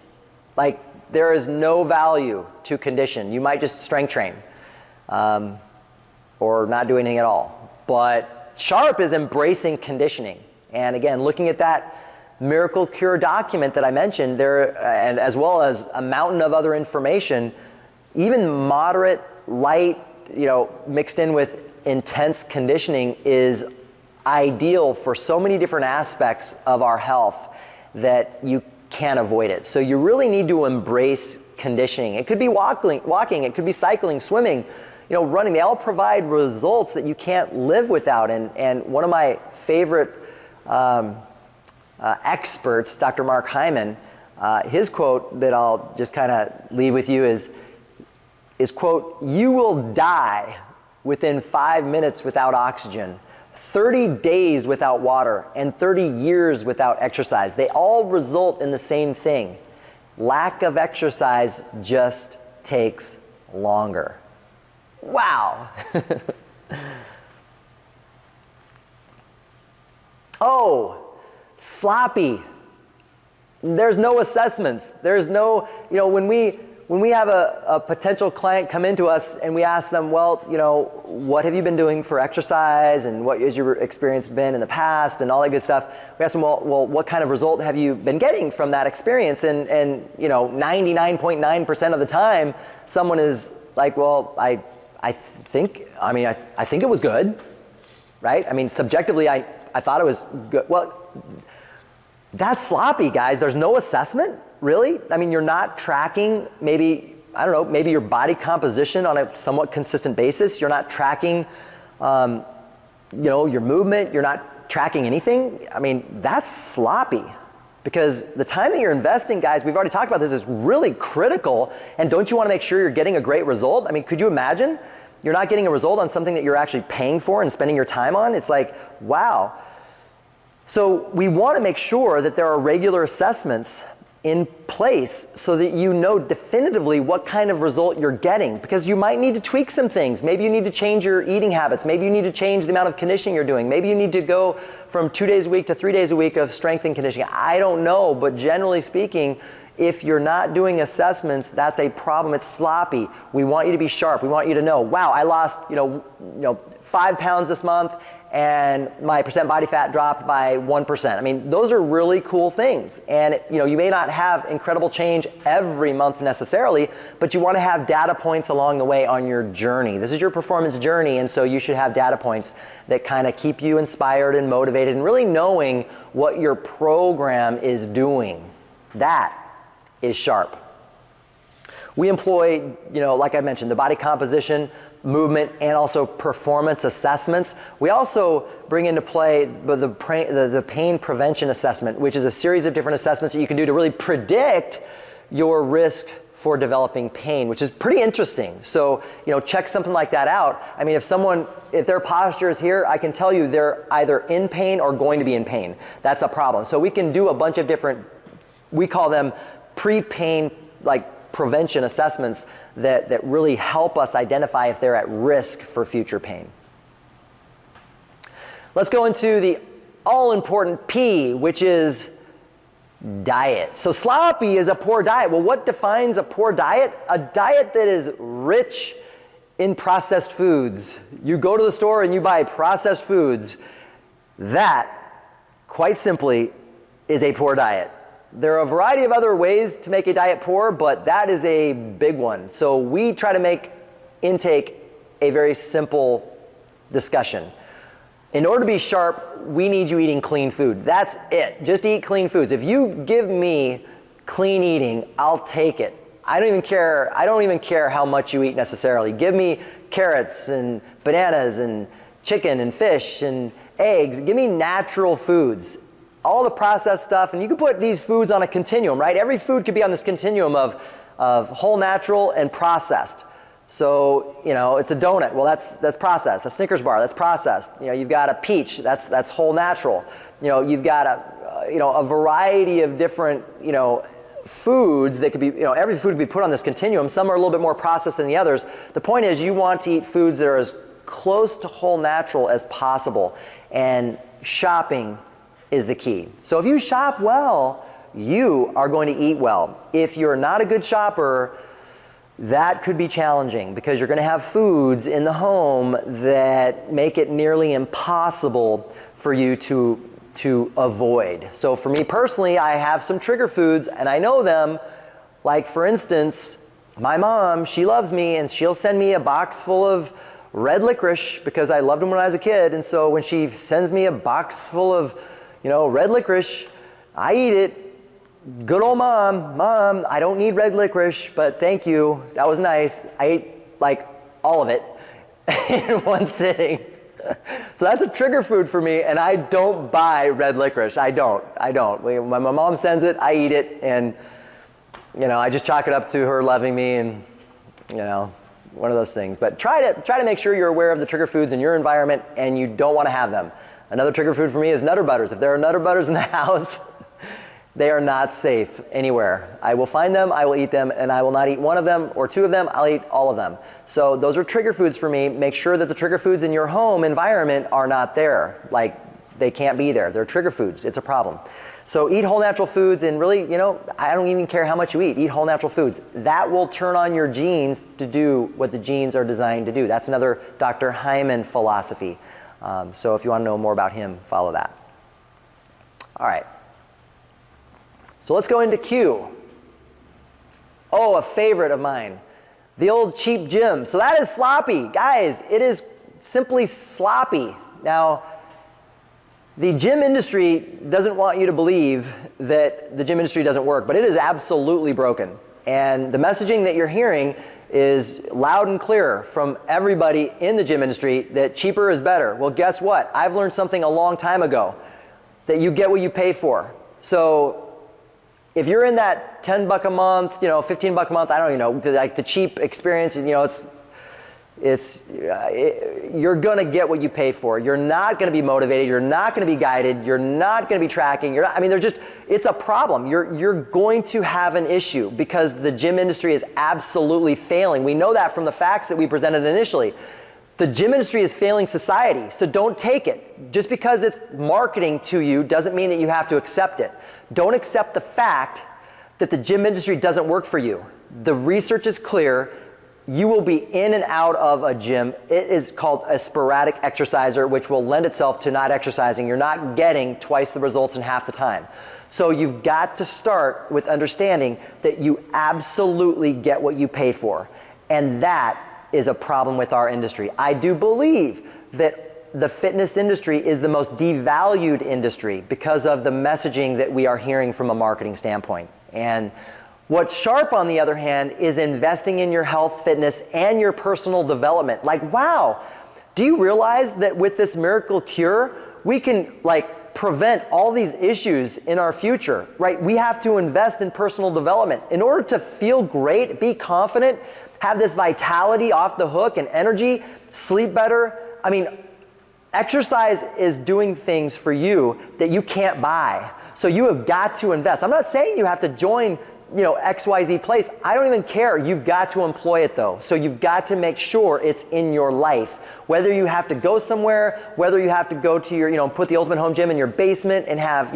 Like, there is no value to condition. You might just strength train or not do anything at all. But Sharp is embracing conditioning. And again, looking at that Miracle Cure document that I mentioned there, and as well as a mountain of other information, even moderate, light, mixed in with intense conditioning is ideal for so many different aspects of our health that you can't avoid it. So you really need to embrace conditioning. It could be walking, it could be cycling, swimming, running, they all provide results that you can't live without. And one of my favorite experts, Dr. Mark Hyman, his quote that I'll just kind of leave with you is quote, "You will die within 5 minutes without oxygen, 30 days without water, and 30 years without exercise. They all result in the same thing. Lack of exercise just takes longer." Wow. Oh, sloppy. There's no assessments. There's no, when we have a potential client come into us and we ask them, well, what have you been doing for exercise and what has your experience been in the past and all that good stuff. We ask them, well, what kind of result have you been getting from that experience? And 99.9% of the time, someone is like, well, I think it was good, right? I mean, subjectively, I thought it was good. Well, that's sloppy, guys. There's no assessment, really. I mean, you're not tracking maybe your body composition on a somewhat consistent basis. You're not tracking, your movement. You're not tracking anything. I mean, that's sloppy because the time that you're investing, guys, we've already talked about this, is really critical. And don't you want to make sure you're getting a great result? I mean, could you imagine you're not getting a result on something that you're actually paying for and spending your time on? It's like, wow. So we want to make sure that there are regular assessments in place so that you know definitively what kind of result you're getting, because you might need to tweak some things. Maybe you need to change your eating habits. Maybe you need to change the amount of conditioning you're doing. Maybe you need to go from 2 days a week to 3 days a week of strength and conditioning. I don't know, but generally speaking, if you're not doing assessments, that's a problem. It's sloppy. We want you to be sharp. We want you to know, wow, I lost 5 pounds this month and my percent body fat dropped by 1%. I mean, those are really cool things. And you may not have incredible change every month necessarily, but you want to have data points along the way on your journey. This is your performance journey, and so you should have data points that kind of keep you inspired and motivated and really knowing what your program is doing. That is sharp. We employ, like I mentioned, the body composition, movement, and also performance assessments. We also bring into play the pain prevention assessment, which is a series of different assessments that you can do to really predict your risk for developing pain, which is pretty interesting. So, check something like that out. I mean, if their posture is here, I can tell you they're either in pain or going to be in pain. That's a problem. So we can do a bunch of different, we call them pre-pain, prevention assessments that really help us identify if they're at risk for future pain. Let's go into the all-important P, which is diet. So sloppy is a poor diet. Well, what defines a poor diet? A diet that is rich in processed foods. You go to the store and you buy processed foods. That, quite simply, is a poor diet. There are a variety of other ways to make a diet poor, but that is a big one. So we try to make intake a very simple discussion. In order to be sharp, we need you eating clean food. That's it. Just eat clean foods. If you give me clean eating, I'll take it. I don't even care how much you eat necessarily. Give me carrots and bananas and chicken and fish and eggs. Give me natural foods. All the processed stuff, and you can put these foods on a continuum, right? Every food could be on this continuum of whole natural and processed. So, it's a donut. Well, that's processed. A Snickers bar, that's processed. You've got a peach, that's whole natural. You've got a variety of different, foods that could be, every food could be put on this continuum. Some are a little bit more processed than the others. The point is you want to eat foods that are as close to whole natural as possible. And shopping is the key. So if you shop well, you are going to eat well. If you're not a good shopper, that could be challenging because you're going to have foods in the home that make it nearly impossible for you to avoid. So for me personally, I have some trigger foods and I know them. Like for instance, my mom, she loves me and she'll send me a box full of red licorice because I loved them when I was a kid. And so when she sends me a box full of red licorice, I eat it. Good old mom, I don't need red licorice, but thank you. That was nice. I ate all of it. in one sitting. So that's a trigger food for me, and I don't buy red licorice. I don't. When my mom sends it, I eat it, and I just chalk it up to her loving me, and one of those things. But try to make sure you're aware of the trigger foods in your environment, and you don't want to have them. Another trigger food for me is Nutter Butters. If there are Nutter Butters in the house, they are not safe anywhere. I will find them, I will eat them, and I will not eat one of them or two of them. I'll eat all of them. So those are trigger foods for me. Make sure that the trigger foods in your home environment are not there. Like, they can't be there. They're trigger foods. It's a problem. So eat whole natural foods, and really, I don't even care how much you eat. Eat whole natural foods. That will turn on your genes to do what the genes are designed to do. That's another Dr. Hyman philosophy. So if you want to know more about him, follow that. All right. So let's go into Q. Oh, a favorite of mine. The old cheap gym. So that is sloppy. Guys, it is simply sloppy. Now, the gym industry doesn't want you to believe that the gym industry doesn't work, but it is absolutely broken. And the messaging that you're hearing is loud and clear from everybody in the gym industry that cheaper is better. Well, guess what? I've learned something a long time ago, that you get what you pay for. So if you're in that $10 a month, $15 a month, I don't even know, like the cheap experience, you're gonna get what you pay for. You're not gonna be motivated. You're not gonna be guided. You're not gonna be tracking. It's a problem. You're going to have an issue because the gym industry is absolutely failing. We know that from the facts that we presented initially. The gym industry is failing society, so don't take it. Just because it's marketing to you doesn't mean that you have to accept it. Don't accept the fact that the gym industry doesn't work for you. The research is clear. You will be in and out of a gym. It is called a sporadic exerciser, which will lend itself to not exercising. You're not getting twice the results in half the time. So you've got to start with understanding that you absolutely get what you pay for. And that is a problem with our industry. I do believe that the fitness industry is the most devalued industry because of the messaging that we are hearing from a marketing standpoint. And what's sharp, on the other hand, is investing in your health, fitness, and your personal development. Like, wow, do you realize that with this miracle cure, we can prevent all these issues in our future, right? We have to invest in personal development. In order to feel great, be confident, have this vitality off the hook and energy, sleep better. Exercise is doing things for you that you can't buy. So you have got to invest. I'm not saying you have to join XYZ place. I don't even care. You've got to employ it though. So you've got to make sure it's in your life. Whether you have to go somewhere, whether you have to go to your, put the Ultimate Home Gym in your basement and have,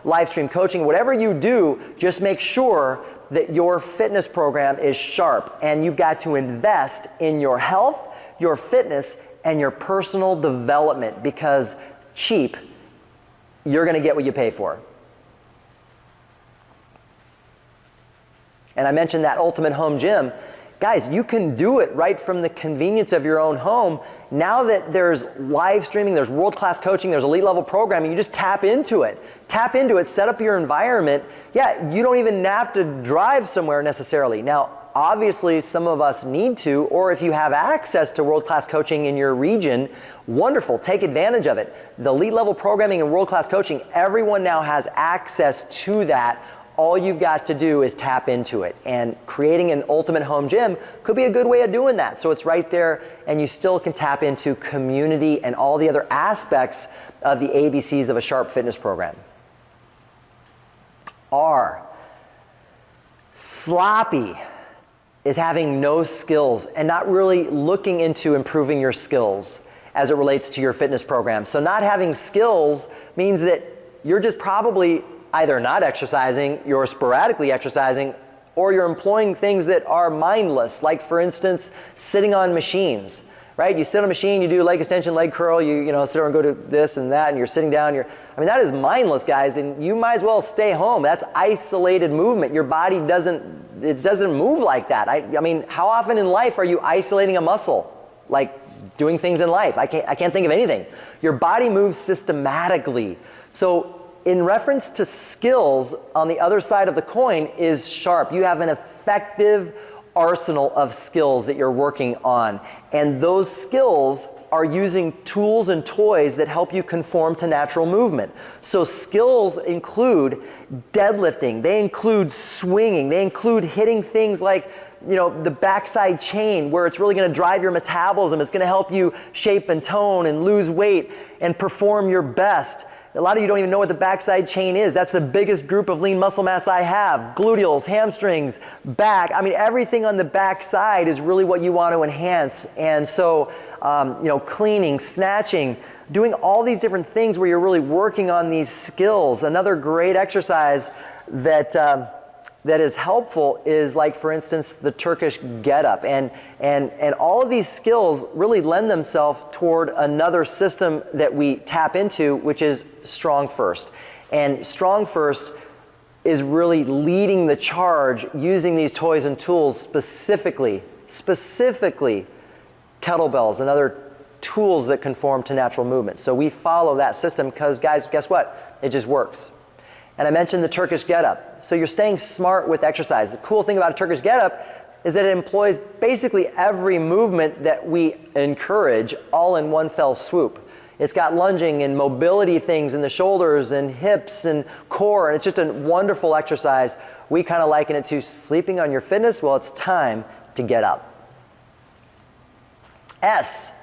live stream coaching, whatever you do, just make sure that your fitness program is sharp, and you've got to invest in your health, your fitness, and your personal development, because cheap, you're gonna get what you pay for. And I mentioned that Ultimate Home Gym. Guys, you can do it right from the convenience of your own home. Now that there's live streaming, there's world-class coaching, there's elite level programming, you just tap into it. Tap into it, set up your environment. Yeah, you don't even have to drive somewhere necessarily. Now, obviously, some of us need to, or if you have access to world-class coaching in your region, wonderful, take advantage of it. The elite level programming and world-class coaching, everyone now has access to that. All you've got to do is tap into it, and creating an Ultimate Home Gym could be a good way of doing that. So it's right there, and you still can tap into community and all the other aspects of the ABCs of a sharp fitness program. R, sloppy, is having no skills and not really looking into improving your skills as it relates to your fitness program. So not having skills means that you're just probably either not exercising, you're sporadically exercising, or you're employing things that are mindless, like for instance, sitting on machines, right? You sit on a machine, you do leg extension, leg curl, you sit there and go to this and that, and you're sitting down, that is mindless, guys, and you might as well stay home. That's isolated movement. Your body doesn't move like that. How often in life are you isolating a muscle? Like doing things in life. I can't think of anything. Your body moves systematically. So in reference to skills, on the other side of the coin is sharp. You have an effective arsenal of skills that you're working on. And those skills are using tools and toys that help you conform to natural movement. So skills include deadlifting, they include swinging, they include hitting things like, the backside chain, where it's really going to drive your metabolism. It's going to help you shape and tone and lose weight and perform your best. A lot of you don't even know what the backside chain is. That's the biggest group of lean muscle mass I have. Gluteals, hamstrings, back. Everything on the backside is really what you want to enhance. And so, cleaning, snatching, doing all these different things where you're really working on these skills. Another great exercise that is helpful is, like, for instance, the Turkish get-up. And all of these skills really lend themselves toward another system that we tap into, which is Strong First. And Strong First is really leading the charge using these toys and tools, specifically kettlebells and other tools that conform to natural movement. So we follow that system because, guys, guess what? It just works. And I mentioned the Turkish get-up. So you're staying smart with exercise. The cool thing about a Turkish get-up is that it employs basically every movement that we encourage all in one fell swoop. It's got lunging and mobility things in the shoulders and hips and core, and it's just a wonderful exercise. We kind of liken it to sleeping on your fitness. Well, it's time to get up. S.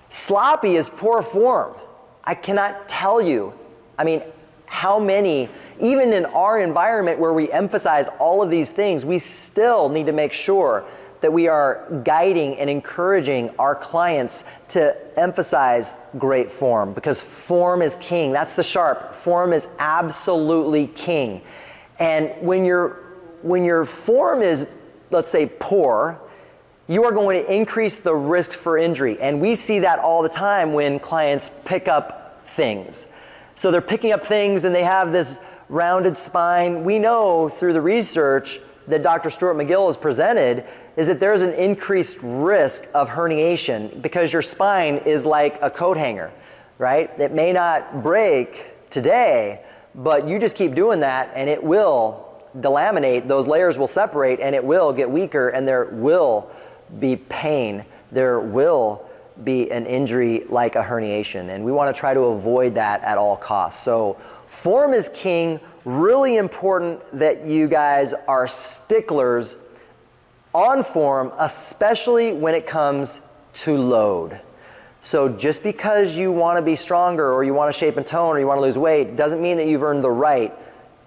Sloppy is poor form. I cannot tell you. How many, even in our environment where we emphasize all of these things, we still need to make sure that we are guiding and encouraging our clients to emphasize great form, because form is king. That's the sharp. Form is absolutely king. And when your form is, let's say, poor, you are going to increase the risk for injury. And we see that all the time when clients pick up things. So they're picking up things and they have this rounded spine. We know through the research that Dr. Stuart McGill has presented is that there's an increased risk of herniation because your spine is like a coat hanger, right? It may not break today, but you just keep doing that and it will delaminate, those layers will separate and it will get weaker and there will be pain. There will be an injury like a herniation, and we want to try to avoid that at all costs. So form is king. Really important that you guys are sticklers on form, especially when it comes to load. So just because you want to be stronger or you want to shape and tone or you want to lose weight doesn't mean that you've earned the right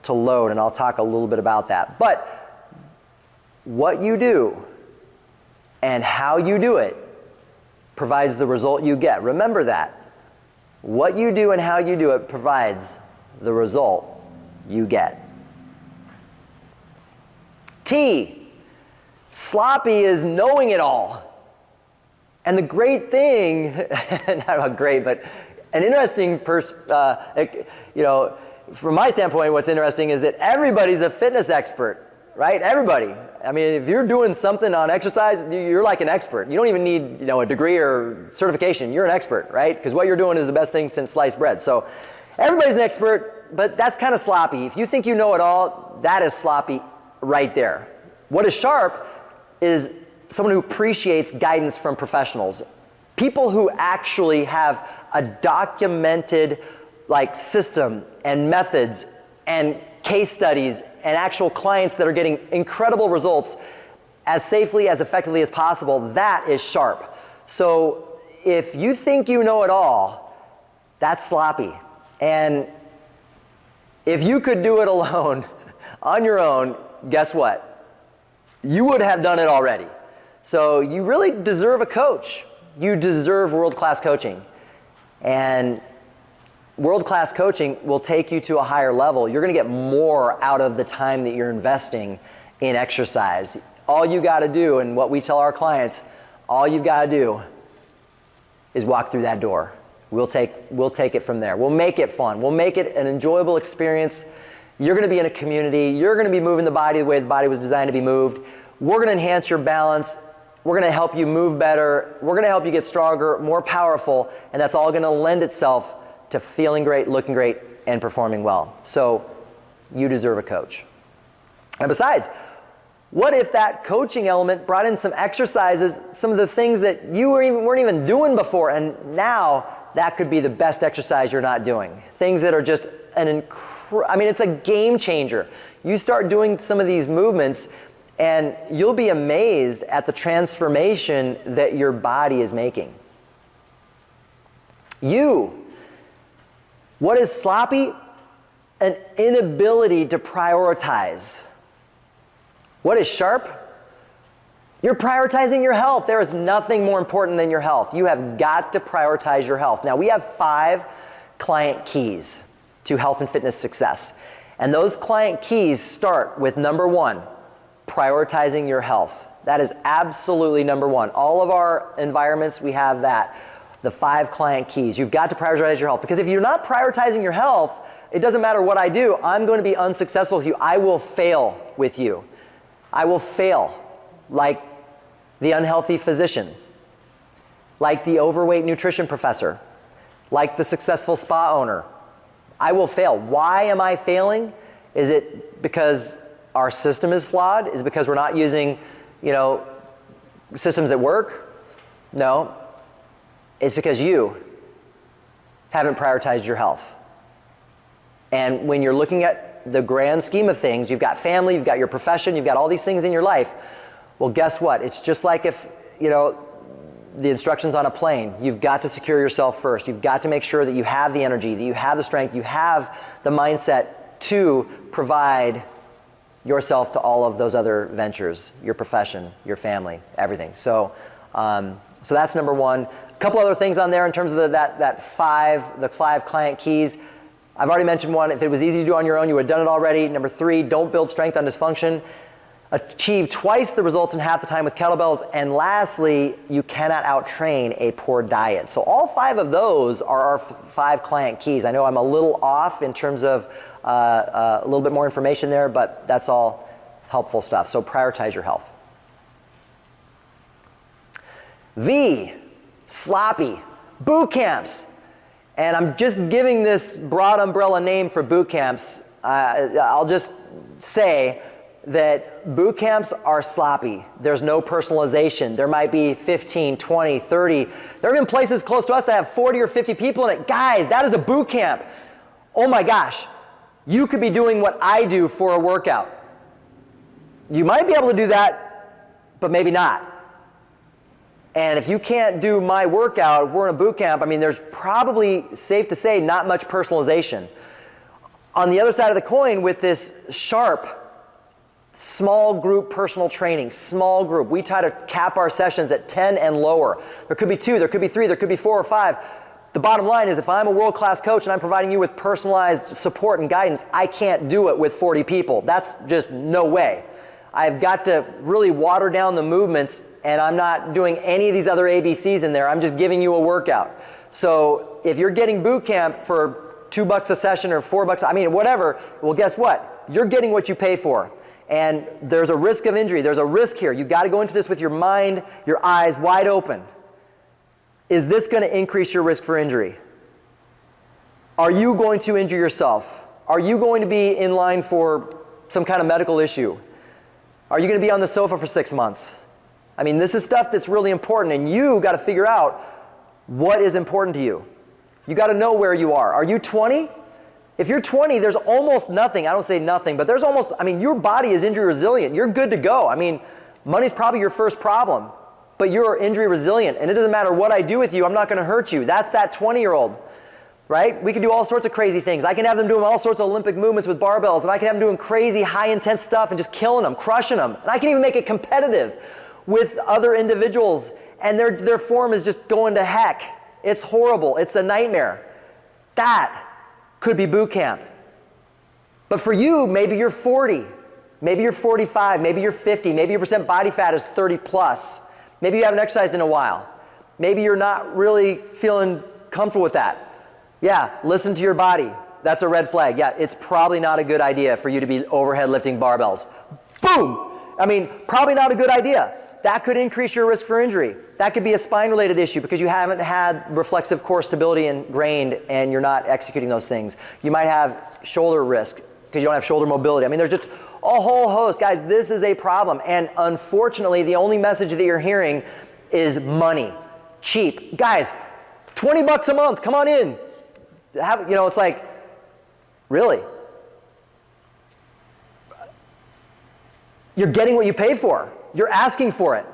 to load, and I'll talk a little bit about that. But what you do and how you do it provides the result you get. Remember that. What you do and how you do it provides the result you get. T. Sloppy is knowing it all. And the great thing, not great, but an interesting from my standpoint, what's interesting is that everybody's a fitness expert, right? Everybody. If you're doing something on exercise, you're like an expert. You don't even need, a degree or certification. You're an expert, right? Because what you're doing is the best thing since sliced bread. So everybody's an expert, but that's kind of sloppy. If you think you know it all, that is sloppy right there. What is sharp is someone who appreciates guidance from professionals. People who actually have a documented system and methods and case studies and actual clients that are getting incredible results as safely, as effectively as possible. That is sharp. So if you think you know it all, that's sloppy. And if you could do it alone, on your own, guess what? You would have done it already. So you really deserve a coach. You deserve world-class coaching. And world-class coaching will take you to a higher level. You're going to get more out of the time that you're investing in exercise. All you got to do, and what we tell our clients, all you've got to do is walk through that door. We'll take it from there. We'll make it fun. We'll make it an enjoyable experience. You're going to be in a community. You're going to be moving the body the way the body was designed to be moved. We're going to enhance your balance. We're going to help you move better. We're going to help you get stronger, more powerful, and that's all going to lend itself to feeling great, looking great, and performing well. So you deserve a coach. And besides, What if that coaching element brought in some exercises, some of the things that you weren't even doing before, and now that could be the best exercise you're not doing. Things that are just it's a game changer. You start doing some of these movements and you'll be amazed at the transformation that your body is making. What is sloppy? An inability to prioritize. What is sharp? You're prioritizing your health. There is nothing more important than your health. You have got to prioritize your health. Now, we have 5 client keys to health and fitness success. And those client keys start with number 1, prioritizing your health. That is absolutely number 1. All of our environments, we have that. The 5 client keys. You've got to prioritize your health. Because if you're not prioritizing your health, it doesn't matter what I do, I'm going to be unsuccessful with you. I will fail with you. I will fail like the unhealthy physician, like the overweight nutrition professor, like the successful spa owner. I will fail. Why am I failing? Is it because our system is flawed? Is it because we're not using, systems that work? No. It's because you haven't prioritized your health. And when you're looking at the grand scheme of things, you've got family, you've got your profession, you've got all these things in your life. Well, guess what? It's just like if, the instructions on a plane. You've got to secure yourself first. You've got to make sure that you have the energy, that you have the strength, you have the mindset to provide yourself to all of those other ventures, your profession, your family, everything. So that's number 1. A couple other things on there in terms of the 5 client keys. I've already mentioned 1. If it was easy to do on your own, you would have done it already. Number 3, don't build strength on dysfunction. Achieve twice the results in half the time with kettlebells. And lastly, you cannot out-train a poor diet. So all 5 of those are our 5 client keys. I know I'm a little off in terms of a little bit more information there, but that's all helpful stuff. So prioritize your health. V, sloppy, boot camps. And I'm just giving this broad umbrella name for boot camps. I'll just say that boot camps are sloppy. There's no personalization. There might be 15, 20, 30. There are even places close to us that have 40 or 50 people in it. Guys, that is a boot camp. Oh my gosh. You could be doing what I do for a workout. You might be able to do that, but maybe not. And if you can't do my workout, if we're in a boot camp, there's probably, safe to say, not much personalization. On the other side of the coin, with this sharp, small group personal training, small group, we try to cap our sessions at 10 and lower. There could be 2, there could be 3, there could be 4 or 5. The bottom line is if I'm a world-class coach and I'm providing you with personalized support and guidance, I can't do it with 40 people. That's just no way. I've got to really water down the movements, and I'm not doing any of these other ABCs in there. I'm just giving you a workout. So if you're getting boot camp for $2 a session or $4, whatever, well, guess what? You're getting what you pay for. And there's a risk of injury. There's a risk here. You've got to go into this with your mind, your eyes wide open. Is this going to increase your risk for injury? Are you going to injure yourself? Are you going to be in line for some kind of medical issue? Are you going to be on the sofa for 6 months? This is stuff that's really important, and you got to figure out what is important to you. You got to know where you are. Are you 20? If you're 20, there's almost nothing. I don't say nothing, but there's almost, your body is injury resilient. You're good to go. Money's probably your first problem, but you're injury resilient, and it doesn't matter what I do with you, I'm not going to hurt you. That's that 20-year-old, right? We can do all sorts of crazy things. I can have them doing all sorts of Olympic movements with barbells, and I can have them doing crazy, high-intense stuff and just killing them, crushing them. And I can even make it competitive with other individuals, and their form is just going to heck. It's horrible. It's a nightmare. That could be boot camp. But for you, maybe you're 40, maybe you're 45, maybe you're 50, maybe your percent body fat is 30 plus. Maybe you haven't exercised in a while. Maybe you're not really feeling comfortable with that. Yeah, listen to your body. That's a red flag. Yeah, it's probably not a good idea for you to be overhead lifting barbells. Boom! Probably not a good idea. That could increase your risk for injury. That could be a spine-related issue because you haven't had reflexive core stability ingrained and you're not executing those things. You might have shoulder risk, because you don't have shoulder mobility. I mean, there's just a whole host. Guys, this is a problem. And unfortunately, the only message that you're hearing is money, cheap. Guys, 20 bucks a month, come on in. It's like, really? You're getting what you pay for. You're asking for it.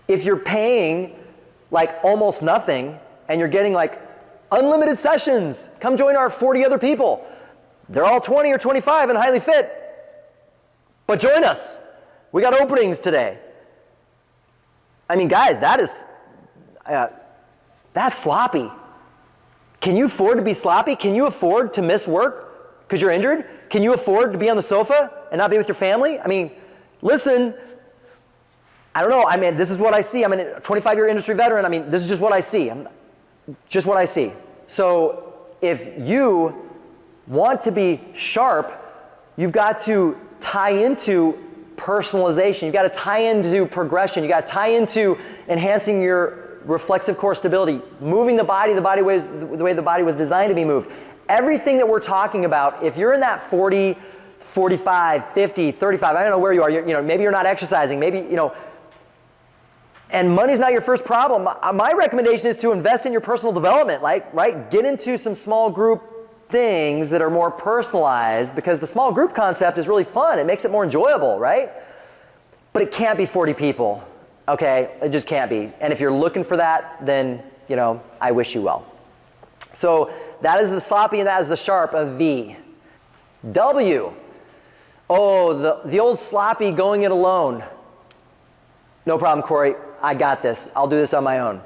If you're paying like almost nothing and you're getting like unlimited sessions, come join our 40 other people. They're all 20 or 25 and highly fit. But join us. We got openings today. I mean, guys, that's sloppy. Can you afford to be sloppy? Can you afford to miss work because you're injured? Can you afford to be on the sofa and not be with your family? I mean, listen, I don't know. I mean, this is what I see. I'm a 25-year industry veteran. I mean, this is just what I see. Just what I see. So if you want to be sharp, you've got to tie into personalization. You've got to tie into progression. You've got to tie into enhancing your reflexive core stability, moving the way the body was designed to be moved. Everything that we're talking about, if you're in that 40, 45, 50, 35, I don't know where you are, maybe you're not exercising, maybe, and money's not your first problem. My recommendation is to invest in your personal development, right? Get into some small group things that are more personalized, because the small group concept is really fun. It makes it more enjoyable, right? But it can't be 40 people, okay? It just can't be. And if you're looking for that, then, I wish you well. So that is the sloppy and that is the sharp of V. W. Oh, the old sloppy going it alone. No problem, Corey. I got this. I'll do this on my own.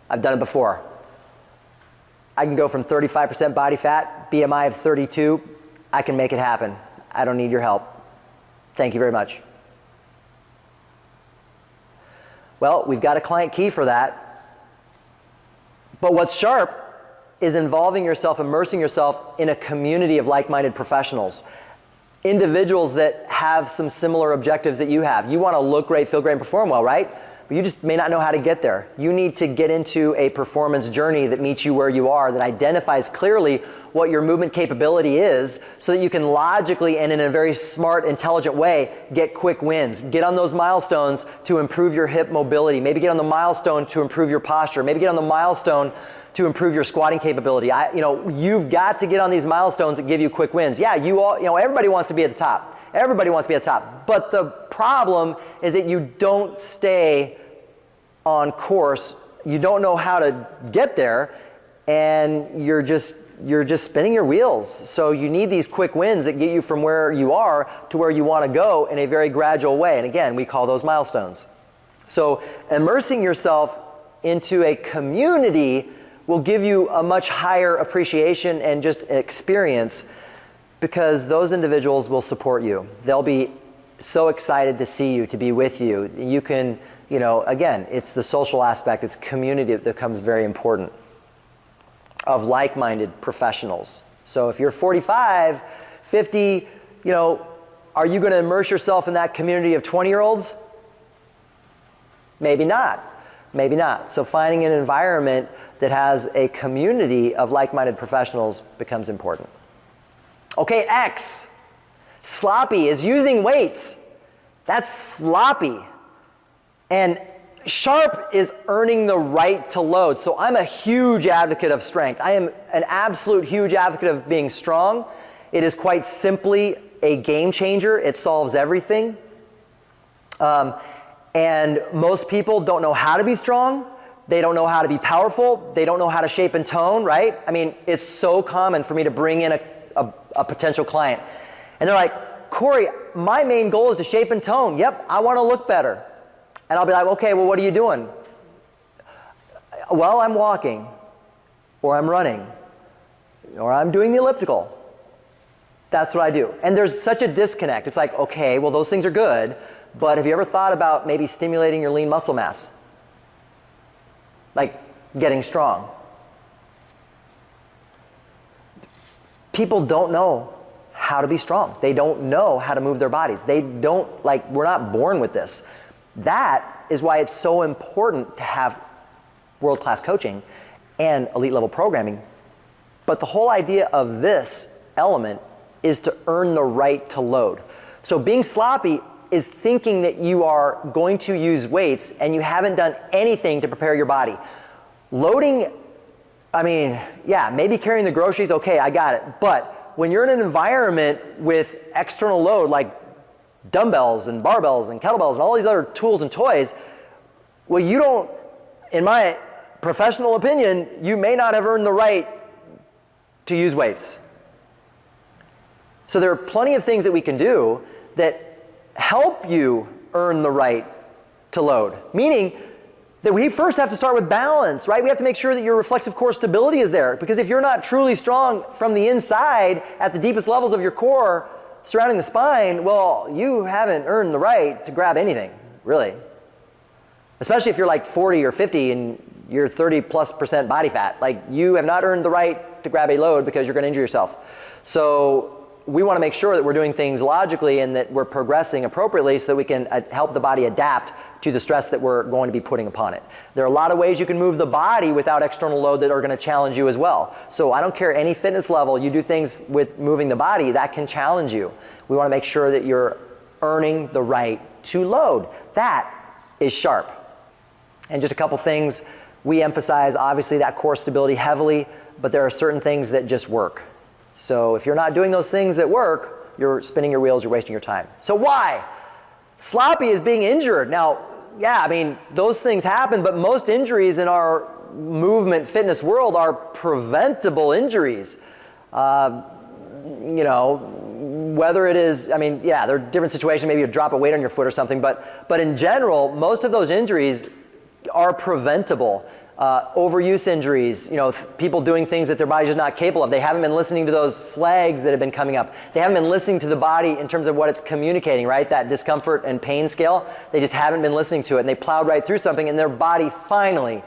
I've done it before. I can go from 35% body fat, BMI of 32. I can make it happen. I don't need your help. Thank you very much. Well, we've got a client key for that. But what's sharp is involving yourself, immersing yourself in a community of like-minded professionals. Individuals that have some similar objectives that you have. You want to look great, feel great, and perform well, right? But you just may not know how to get there. You need to get into a performance journey that meets you where you are, that identifies clearly what your movement capability is, so that you can logically and in a very smart, intelligent way get quick wins. Get on those milestones to improve your hip mobility. Maybe get on the milestone to improve your posture. Maybe get on the milestone to improve your squatting capability. You've got to get on these milestones that give you quick wins. Yeah, everybody wants to be at the top. Everybody wants to be at the top. But the problem is that you don't stay on course. You don't know how to get there, and you're just spinning your wheels. So you need these quick wins that get you from where you are to where you want to go in a very gradual way. And again, we call those milestones. So immersing yourself into a community will give you a much higher appreciation and just experience, because those individuals will support you. They'll be so excited to see you, to be with you. You can, again, it's the social aspect, it's community that becomes very important, of like-minded professionals. So if you're 45, 50, are you going to immerse yourself in that community of 20-year-olds? Maybe not. Maybe not. So finding an environment that has a community of like-minded professionals becomes important. Okay, X. Sloppy is using weights. That's sloppy. And sharp is earning the right to load. So I'm a huge advocate of strength. I am an absolute huge advocate of being strong. It is quite simply a game changer. It solves everything. And most people don't know how to be strong. They don't know how to be powerful. They don't know how to shape and tone, right? I mean, it's so common for me to bring in a potential client. And they're like, Corey, my main goal is to shape and tone. Yep, I want to look better. And I'll be like, okay, well, what are you doing? Well, I'm walking, or I'm running, or I'm doing the elliptical. That's what I do. And there's such a disconnect. It's like, okay, well, those things are good, but have you ever thought about maybe stimulating your lean muscle mass? Like getting strong. People don't know how to be strong. They don't know how to move their bodies. We're not born with this. That is why it's so important to have world-class coaching and elite level programming. But the whole idea of this element is to earn the right to load. So being sloppy is thinking that you are going to use weights and you haven't done anything to prepare your body. Loading, I mean, yeah, maybe carrying the groceries, okay, I got it. But when you're in an environment with external load like dumbbells and barbells and kettlebells and all these other tools and toys, well, you don't, in my professional opinion, you may not have earned the right to use weights. So there are plenty of things that we can do that help you earn the right to load, meaning that we first have to start with balance, right? We have to make sure that your reflexive core stability is there, because if you're not truly strong from the inside at the deepest levels of your core surrounding the spine, well, you haven't earned the right to grab anything, really. Especially if you're like 40 or 50 and you're 30+% body fat. Like, you have not earned the right to grab a load because you're going to injure yourself. So we want to make sure that we're doing things logically and that we're progressing appropriately so that we can help the body adapt to the stress that we're going to be putting upon it. There are a lot of ways you can move the body without external load that are going to challenge you as well. So I don't care any fitness level, you do things with moving the body that can challenge you. We want to make sure that you're earning the right to load. That is sharp. And just a couple things, we emphasize obviously that core stability heavily, but there are certain things that just work. So if you're not doing those things that work, you're spinning your wheels, you're wasting your time. So why? Sloppy is being injured. Now, yeah, I mean, those things happen, but most injuries in our movement fitness world are preventable injuries. You know, whether it is, I mean, yeah, there are different situations, maybe you drop a weight on your foot or something, but in general, most of those injuries are preventable. Overuse injuries, you know, people doing things that their body's just not capable of. They haven't been listening to those flags that have been coming up. They haven't been listening to the body in terms of what it's communicating, right? That discomfort and pain scale. They just haven't been listening to it, and they plowed right through something, and their body finally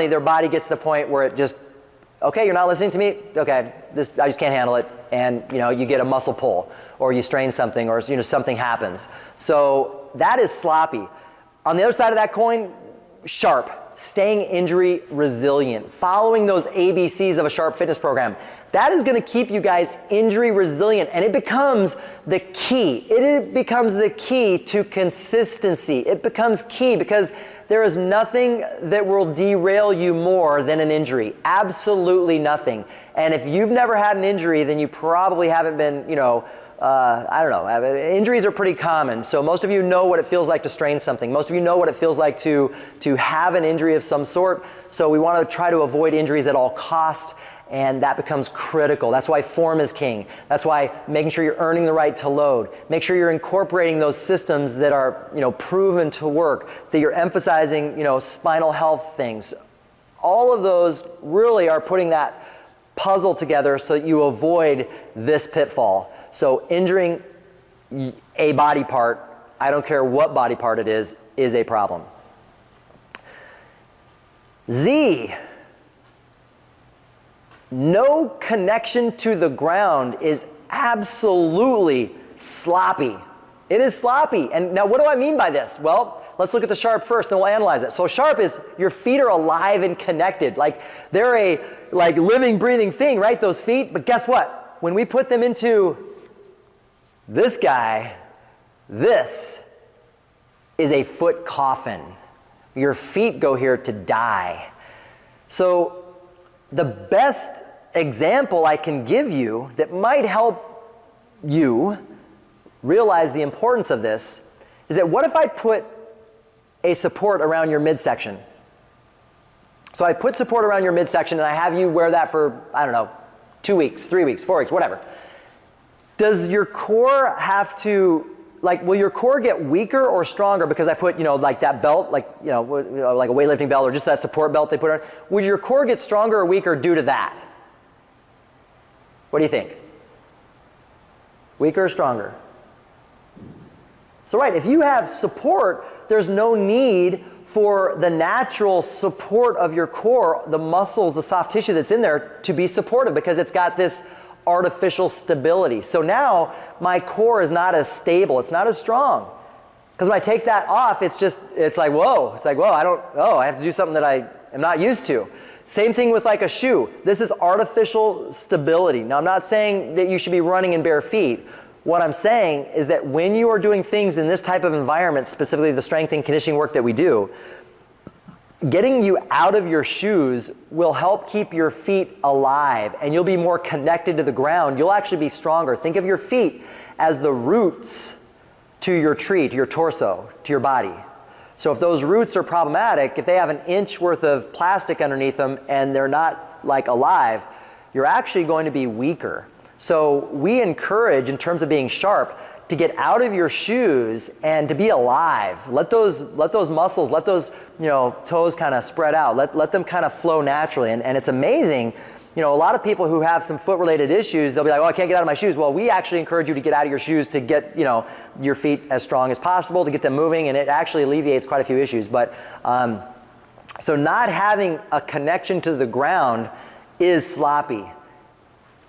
their body gets to the point where it just, okay, you're not listening to me? Okay, I just can't handle it. And, you know, you get a muscle pull, or you strain something, or, you know, something happens. So that is sloppy. On the other side of that coin, sharp. Staying injury resilient, following those ABCs of a sharp fitness program. That is going to keep you guys injury resilient, and it becomes the key. It becomes the key to consistency. It becomes key because there is nothing that will derail you more than an injury. Absolutely nothing. And if you've never had an injury, then you probably haven't been, you know, I don't know, injuries are pretty common. So most of you know what it feels like to strain something. Most of you know what it feels like to have an injury of some sort. So we want to try to avoid injuries at all cost, and that becomes critical. That's why form is king. That's why making sure you're earning the right to load. Make sure you're incorporating those systems that are, you know, proven to work, that you're emphasizing, you know, spinal health things. All of those really are putting that puzzle together so that you avoid this pitfall. So injuring a body part, I don't care what body part it is a problem. Z, no connection to the ground is absolutely sloppy. It is sloppy. And now what do I mean by this? Well, let's look at the sharp first, then we'll analyze it. So sharp is your feet are alive and connected. Like they're a living, breathing thing, right? Those feet. But guess what? When we put them into this guy, this is a foot coffin. Your feet go here to die. So the best example I can give you that might help you realize the importance of this is that what if I put a support around your midsection? So I put support around your midsection and I have you wear that for, I don't know, 2 weeks, 3 weeks, 4 weeks, whatever. Does your core have to, will your core get weaker or stronger because I put, like that belt, like a weightlifting belt or just that support belt they put on? Would your core get stronger or weaker due to that? What do you think? Weaker or stronger? So right, if you have support, there's no need for the natural support of your core, the muscles, the soft tissue that's in there to be supportive because it's got this artificial stability. So now my core is not as stable, it's not as strong. Because when I take that off, it's like, whoa, I have to do something that I am not used to. Same thing with like a shoe. This is artificial stability. Now, I'm not saying that you should be running in bare feet. What I'm saying is that when you are doing things in this type of environment, specifically the strength and conditioning work that we do, getting you out of your shoes will help keep your feet alive, and you'll be more connected to the ground. You'll actually be stronger. Think of your feet as the roots to your tree, to your torso, to your body. So if those roots are problematic, if they have an inch worth of plastic underneath them and they're not like alive, you're actually going to be weaker. So we encourage, in terms of being sharp, to get out of your shoes and to be alive. Let those muscles, let those toes kind of spread out. Let them kind of flow naturally. And it's amazing. A lot of people who have some foot-related issues, they'll be like, oh, I can't get out of my shoes. Well, we actually encourage you to get out of your shoes to get your feet as strong as possible, to get them moving, and it actually alleviates quite a few issues. But so not having a connection to the ground is sloppy.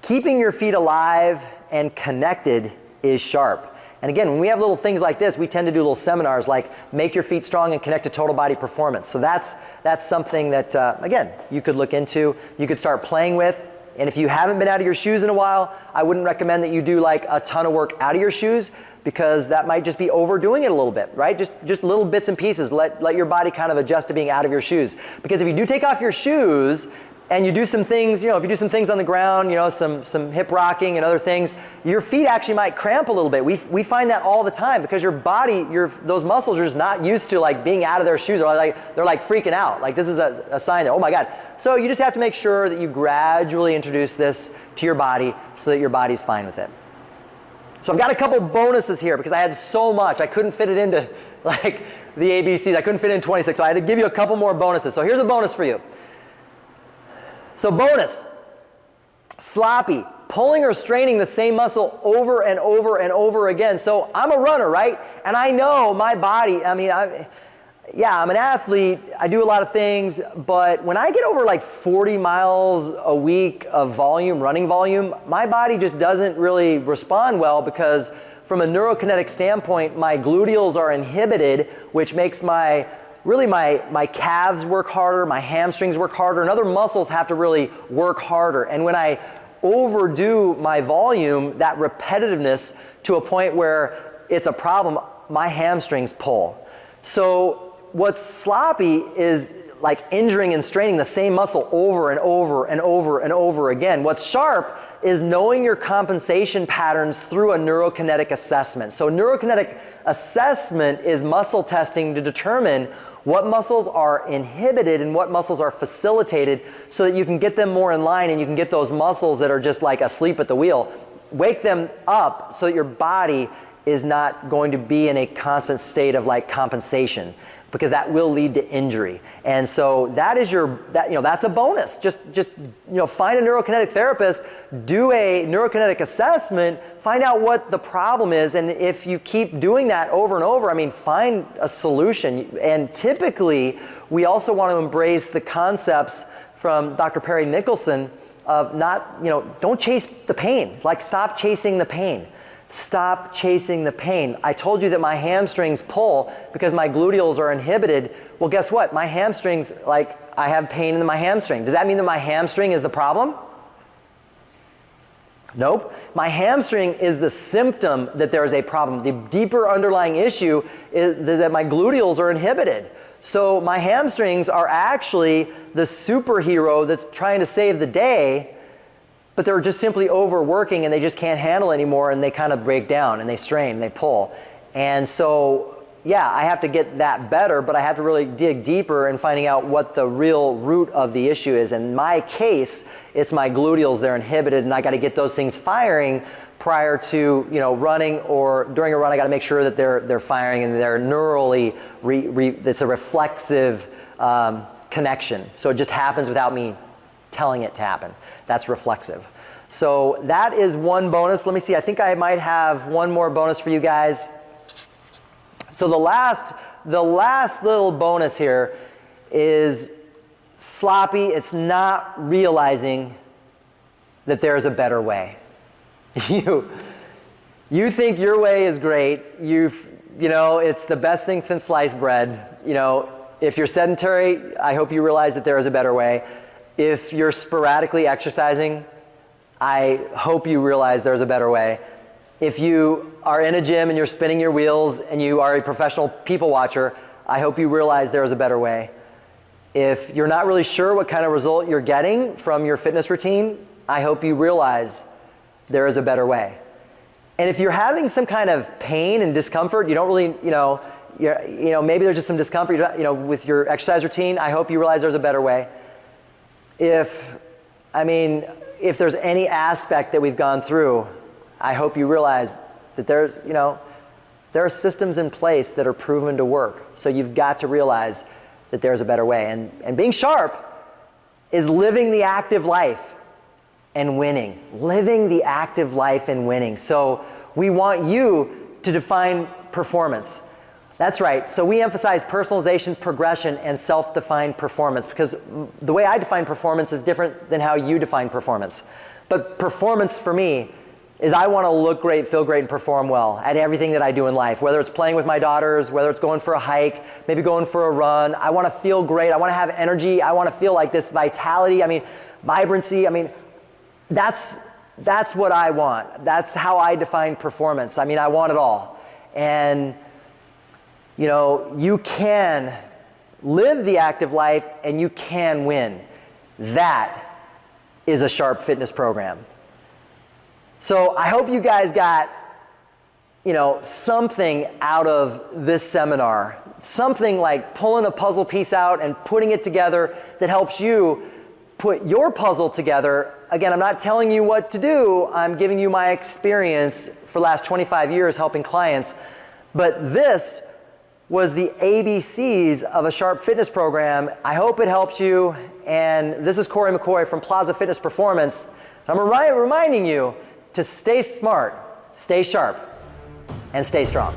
Keeping your feet alive and connected is sharp. And again, when we have little things like this, we tend to do little seminars like make your feet strong and connect to total body performance. So that's something that, again, you could look into, you could start playing with. And if you haven't been out of your shoes in a while, I wouldn't recommend that you do like a ton of work out of your shoes, because that might just be overdoing it a little bit, right? Just little bits and pieces. Let your body kind of adjust to being out of your shoes. Because if you do take off your shoes, and you do some things, if you do some things on the ground, some hip rocking and other things, your feet actually might cramp a little bit. We find that all the time, because your body, those muscles are just not used to like being out of their shoes, or they're like freaking out. Like this is a sign that, oh my God. So you just have to make sure that you gradually introduce this to your body so that your body's fine with it. So I've got a couple bonuses here, because I had so much. I couldn't fit it into like the ABCs. I couldn't fit it in 26, so I had to give you a couple more bonuses. So here's a bonus for you. So bonus, sloppy, pulling or straining the same muscle over and over and over again. So I'm a runner, right? And I know my body, I'm an athlete, I do a lot of things, but when I get over like 40 miles a week of running volume, my body just doesn't really respond well, because from a neurokinetic standpoint, my gluteals are inhibited, which makes my calves work harder, my hamstrings work harder, and other muscles have to really work harder. And when I overdo my volume, that repetitiveness to a point where it's a problem, my hamstrings pull. So what's sloppy is like injuring and straining the same muscle over and over and over and over again. What's sharp is knowing your compensation patterns through a neurokinetic assessment. So neurokinetic assessment is muscle testing to determine what muscles are inhibited and what muscles are facilitated, so that you can get them more in line, and you can get those muscles that are just like asleep at the wheel, wake them up so that your body is not going to be in a constant state of like compensation, because that will lead to injury. And so that is that's a bonus. Just find a neurokinetic therapist, do a neurokinetic assessment, find out what the problem is, and if you keep doing that over and over, find a solution. And typically, we also want to embrace the concepts from Dr. Perry Nicholson of don't chase the pain. Like, stop chasing the pain. Stop chasing the pain. I told you that my hamstrings pull because my gluteals are inhibited. Well, guess what? My hamstrings, I have pain in my hamstring. Does that mean that my hamstring is the problem? Nope. My hamstring is the symptom that there is a problem. The deeper underlying issue is that my gluteals are inhibited. So my hamstrings are actually the superhero that's trying to save the day, but they're just simply overworking and they just can't handle anymore, and they kind of break down and they strain, they pull. And so, I have to get that better, but I have to really dig deeper in finding out what the real root of the issue is. In my case, it's my gluteals, they're inhibited, and I got to get those things firing prior to running, or during a run I got to make sure that they're firing and they're neurally, it's a reflexive connection. So it just happens without me telling it to happen. That's reflexive. So that is one bonus. Let me see, I think I might have one more bonus for you guys. So the last little bonus here is sloppy. It's not realizing that there's a better way. You think your way is great. It's the best thing since sliced bread. If you're sedentary, I hope you realize that there is a better way. If you're sporadically exercising, I hope you realize there's a better way. If you are in a gym and you're spinning your wheels and you are a professional people watcher, I hope you realize there's a better way. If you're not really sure what kind of result you're getting from your fitness routine, I hope you realize there is a better way. And if you're having some kind of pain and discomfort, you don't really, maybe there's just some discomfort, with your exercise routine, I hope you realize there's a better way. If there's any aspect that we've gone through, I hope you realize that there are systems in place that are proven to work. So you've got to realize that there's a better way. And being sharp is living the active life and winning. Living the active life and winning. So we want you to define performance. That's right. So we emphasize personalization, progression, and self-defined performance, because the way I define performance is different than how you define performance. But performance for me is I want to look great, feel great, and perform well at everything that I do in life, whether it's playing with my daughters, whether it's going for a hike, maybe going for a run. I want to feel great. I want to have energy. I want to feel like this vitality, vibrancy. That's what I want. That's how I define performance. I want it all. And, you can live the active life and you can win. That is a Sharp Fitness program. So I hope you guys got, something out of this seminar. Something like pulling a puzzle piece out and putting it together that helps you put your puzzle together. Again, I'm not telling you what to do. I'm giving you my experience for the last 25 years helping clients. But this was the ABCs of a Sharp Fitness program. I hope it helps you. And this is Corey McCoy from Plaza Fitness Performance. I'm reminding you to stay smart, stay sharp, and stay strong.